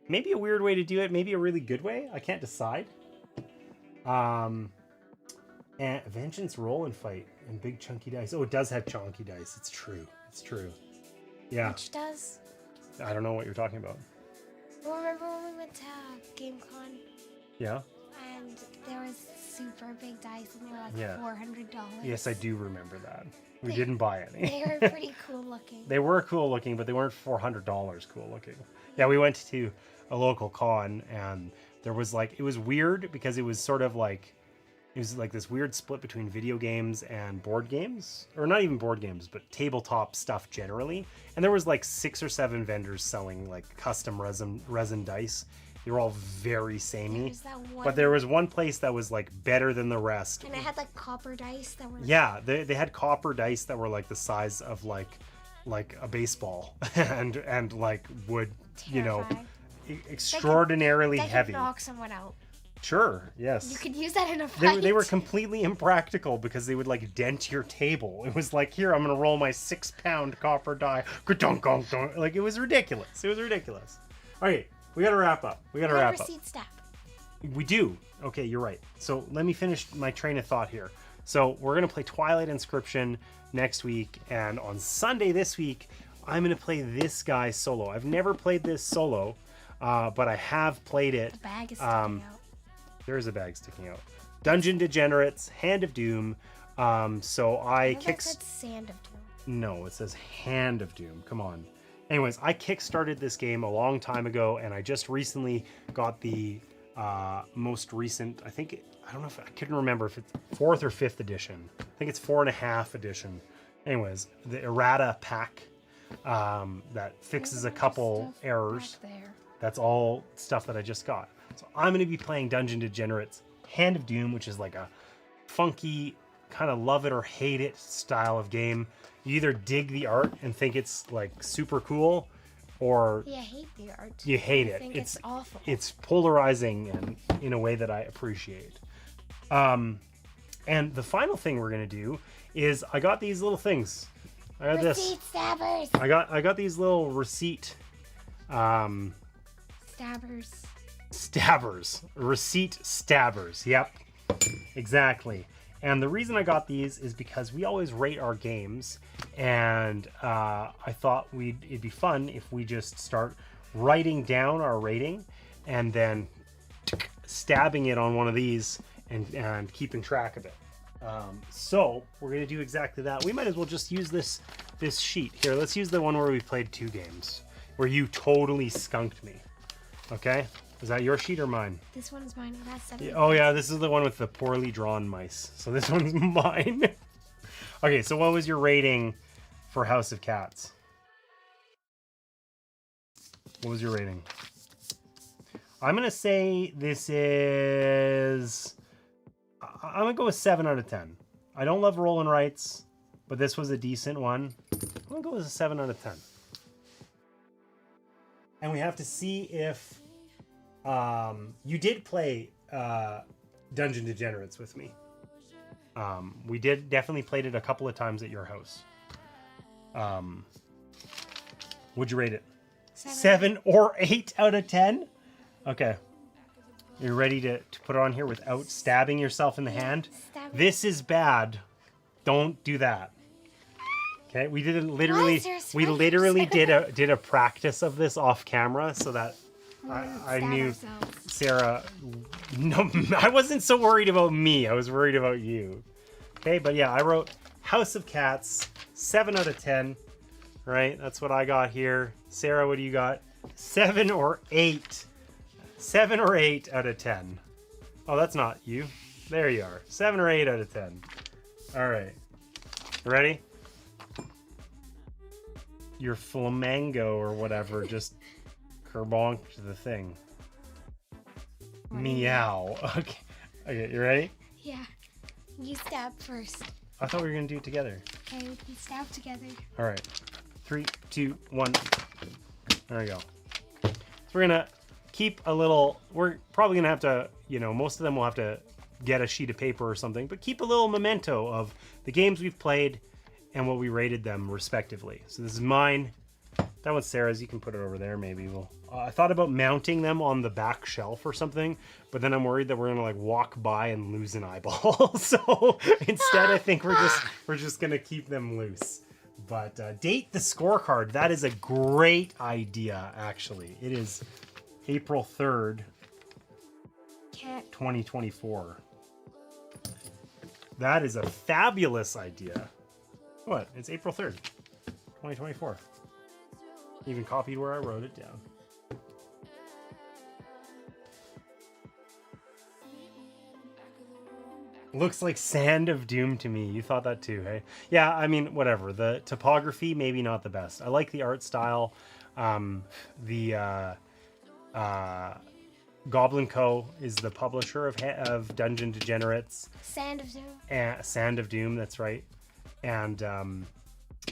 Maybe a weird way to do it, maybe a really good way. I can't decide. And Vengeance Roll and Fight and Big Chunky Dice. Oh, it does have chunky dice. It's true. It's true. Yeah. Which does? I don't know what you're talking about. Well, remember when we went to GameCon? Yeah. And there was super big dice and they were like $400. Yes, I do remember that. We didn't buy any. They were pretty cool looking. They were cool looking, but they weren't $400 cool looking. Yeah, we went to a local con and there was like, it was weird because it was sort of like, it was like this weird split between video games and board games, or not even board games, but tabletop stuff generally. And there was like 6 or 7 vendors selling like custom resin dice. They were all very samey, but there was one place that was like better than the rest. And it had like copper dice that were... Yeah, they had copper dice that were like the size of like a baseball and like would, you know, extraordinarily heavy. They could knock someone out. Sure, yes. You could use that in a fight. They were completely impractical because they would like dent your table. It was like, here, I'm going to roll my 6-pound copper die. Like, it was ridiculous. It was ridiculous. All right, we got to wrap up. We do. Okay, you're right. So let me finish my train of thought here. So we're going to play Twilight Inscription next week. And on Sunday this week, I'm going to play this guy solo. I've never played this solo, but I have played it. The bag is sticking out. There is a bag sticking out. Dungeon Degenerates, Hand of Doom. So I said Sand of Doom. No, it says Hand of Doom. Come on. Anyways, I kickstarted this game a long time ago, and I just recently got the most recent. I don't know if I couldn't remember if it's 4th or 5th edition. I think it's 4.5 edition. Anyways, the errata pack that fixes a couple errors. That's all stuff that I just got. So I'm going to be playing Dungeon Degenerates Hand of Doom, which is like a funky, kind of love it or hate it style of game. You either dig the art and think it's like super cool, or Yeah, I hate the art. you hate I it. think it's awful. It's polarizing and in a way that I appreciate. And the final thing we're gonna do is I got these little things. I got this. Receipt stabbers. I got these little receipt stabbers. Receipt stabbers. Yep. Exactly. And the reason I got these is because we always rate our games, and I thought it'd be fun if we just start writing down our rating and then stabbing it on one of these and keeping track of it. So we're gonna do exactly that. We might as well just use this sheet here. Let's use the one where we played 2 games, where you totally skunked me. Okay, is that your sheet or mine? This one's mine. It has 7. Oh yeah, this is the one with the poorly drawn mice. So this one's mine. Okay, so what was your rating for House of Cats? What was your rating? I'm gonna say this is. I'm gonna go with 7 out of 10. I don't love roll and writes, but this was a decent one. I'm gonna go with a 7 out of 10. And we have to see if you did play Dungeon Degenerates with me. We definitely played it a couple of times at your house. Would you rate it? 7 or 8 out of 10? Okay. You're ready to put it on here without stabbing yourself in the hand? This is bad. Don't do that. Okay, we did literally did a practice of this off camera so that I knew Sarah. No, I wasn't so worried about me. I was worried about you. Okay, but yeah, I wrote House of Cats 7 out of 10. Right, that's what I got here. Sarah, what do you got? 7 or 8. 7 or 8 out of 10. Oh, that's not you. There you are. 7 or 8 out of 10. All right. Ready? Your flamingo or whatever just kerbonked the thing. Meow. Okay. Okay, you ready? Yeah. You stab first. I thought we were going to do it together. Okay, we can stab together. All right. 3, 2, 1. There we go. So we're going to keep a little, we're probably going to have to, most of them will have to get a sheet of paper or something, but keep a little memento of the games we've played and what we rated them respectively. So this is mine. That one's Sarah's. You can put it over there maybe. I thought about mounting them on the back shelf or something, but then I'm worried that we're going to walk by and lose an eyeball. So instead I think we're just going to keep them loose. But date the scorecard. That is a great idea, actually. It is April 3rd, 2024. That is a fabulous idea. What? It's April 3rd, 2024. Even copied where I wrote it down. Looks like Sand of Doom to me. You thought that too, hey? Yeah, I mean, whatever. The topography, maybe not the best. I like the art style. Goblin Co. is the publisher of Dungeon Degenerates. Sand of Doom. Sand of Doom, that's right. And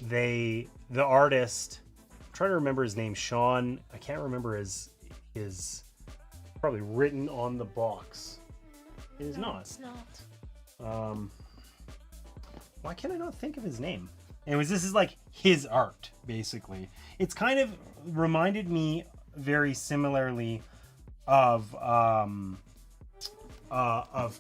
the artist, I'm trying to remember his name, Sean. I can't remember his probably written on the box. It is not. It's not. Why can I not think of his name? Anyways, this is like his art, basically. It's kind of reminded me very similarly of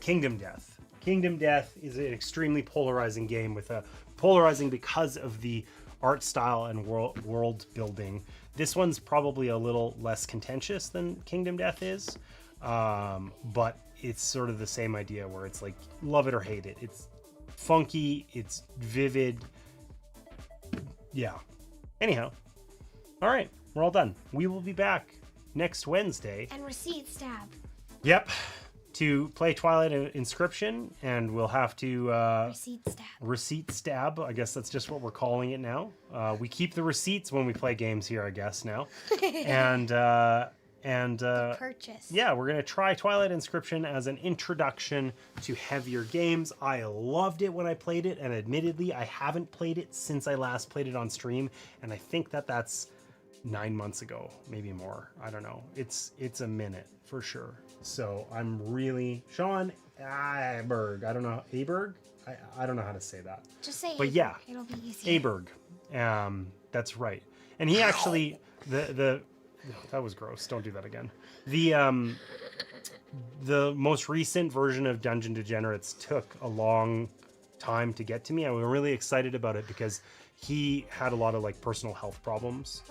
Kingdom Death. Kingdom Death is an extremely polarizing game with polarizing because of the art style and world building. This one's probably a little less contentious than Kingdom Death is, but it's sort of the same idea where it's like love it or hate it. It's funky, it's vivid. Yeah. Anyhow, all right, we're all done. We will be back next Wednesday. And receipt stab. Yep. To play Twilight Inscription, and we'll have to receipt stab. I guess that's just what we're calling it now. We keep the receipts when we play games here, I guess now. and purchase. Yeah, we're gonna try Twilight Inscription as an introduction to heavier games. I loved it when I played it, and admittedly, I haven't played it since I last played it on stream, and I think that's 9 months ago, maybe more. I don't know. It's a minute for sure. So I'm really Sean Aberg. I don't know Aberg. I don't know how to say that. Just say. But Aberg. yeah, It'll be easier. Aberg. That's right. And he actually the that was gross. Don't do that again. The most recent version of Dungeon Degenerates took a long time to get to me. I was really excited about it because he had a lot of like personal health problems.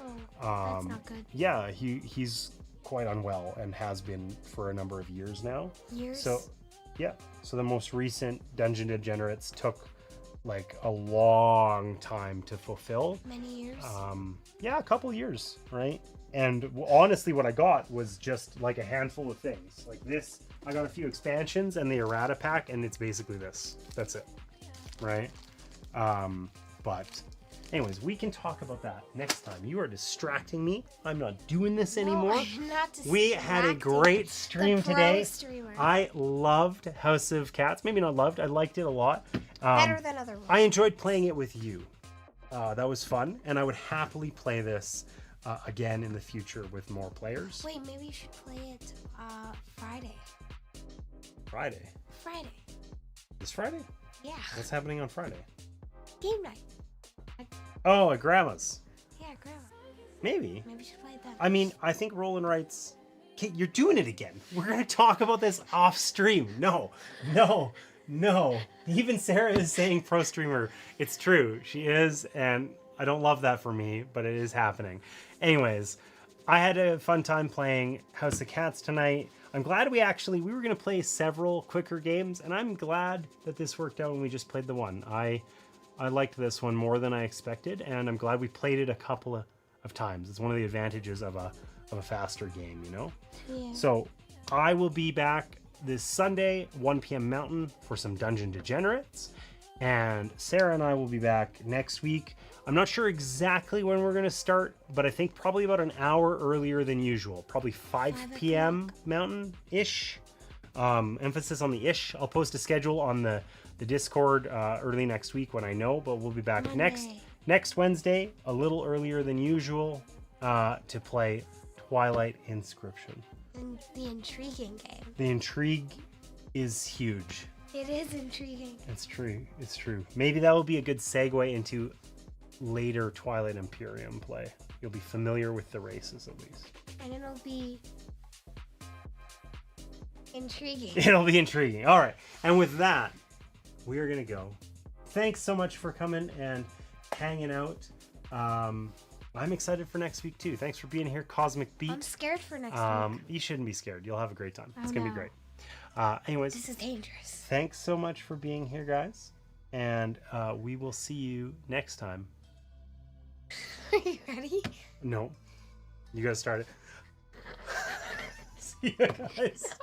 Oh, that's not good. Yeah, he's quite unwell and has been for a number of years now. Years? So, yeah. So the most recent Dungeon Degenerates took like a long time to fulfill. Many years? Yeah, a couple years, right? And honestly, what I got was just like a handful of things. Like this, I got a few expansions and the errata pack, and it's basically this. That's it, right? But anyways, we can talk about that next time. You are distracting me. I'm not doing this anymore. I'm not distracting. We had a great stream today. Streamer. I loved House of Cats. Maybe not loved. I liked it a lot. Better than other ones. I enjoyed playing it with you. That was fun, and I would happily play this again in the future with more players. Wait, maybe you should play it Friday. Friday? Friday. This Friday? Yeah. What's happening on Friday? Game night. Oh, at Grandma's. Yeah, Grandma. Maybe. Maybe you should play that. I mean, I think Roland writes... Okay, you're doing it again. We're going to talk about this off stream. No. Even Sarah is saying pro streamer. It's true. She is, and I don't love that for me, but it is happening. Anyways, I had a fun time playing House of Cats tonight. I'm glad we were going to play several quicker games, and I'm glad that this worked out when we just played the one. I liked this one more than I expected, and I'm glad we played it a couple of times. It's one of the advantages of a faster game, you know? Yeah. So I will be back this Sunday, 1 p.m. Mountain, for some Dungeon Degenerates. And Sarah and I will be back next week. I'm not sure exactly when we're going to start, but I think probably about an hour earlier than usual. Probably 5 p.m. Mountain-ish. Emphasis on the ish. I'll post a schedule on the Discord early next week when I know, but we'll be back next Wednesday, a little earlier than usual, to play Twilight Inscription. And the intriguing game. The intrigue is huge. It is intriguing. It's true. Maybe that will be a good segue into later Twilight Imperium play. You'll be familiar with the races at least. And it'll be intriguing. It'll be intriguing. All right. And with that, we are going to go. Thanks so much for coming and hanging out. I'm excited for next week too. Thanks for being here, Cosmic Beat. I'm scared for next week. You shouldn't be scared. You'll have a great time. It's going to be great. Anyways, this is dangerous. Thanks so much for being here, guys. And we will see you next time. Are you ready? No. You got to start it. See you guys.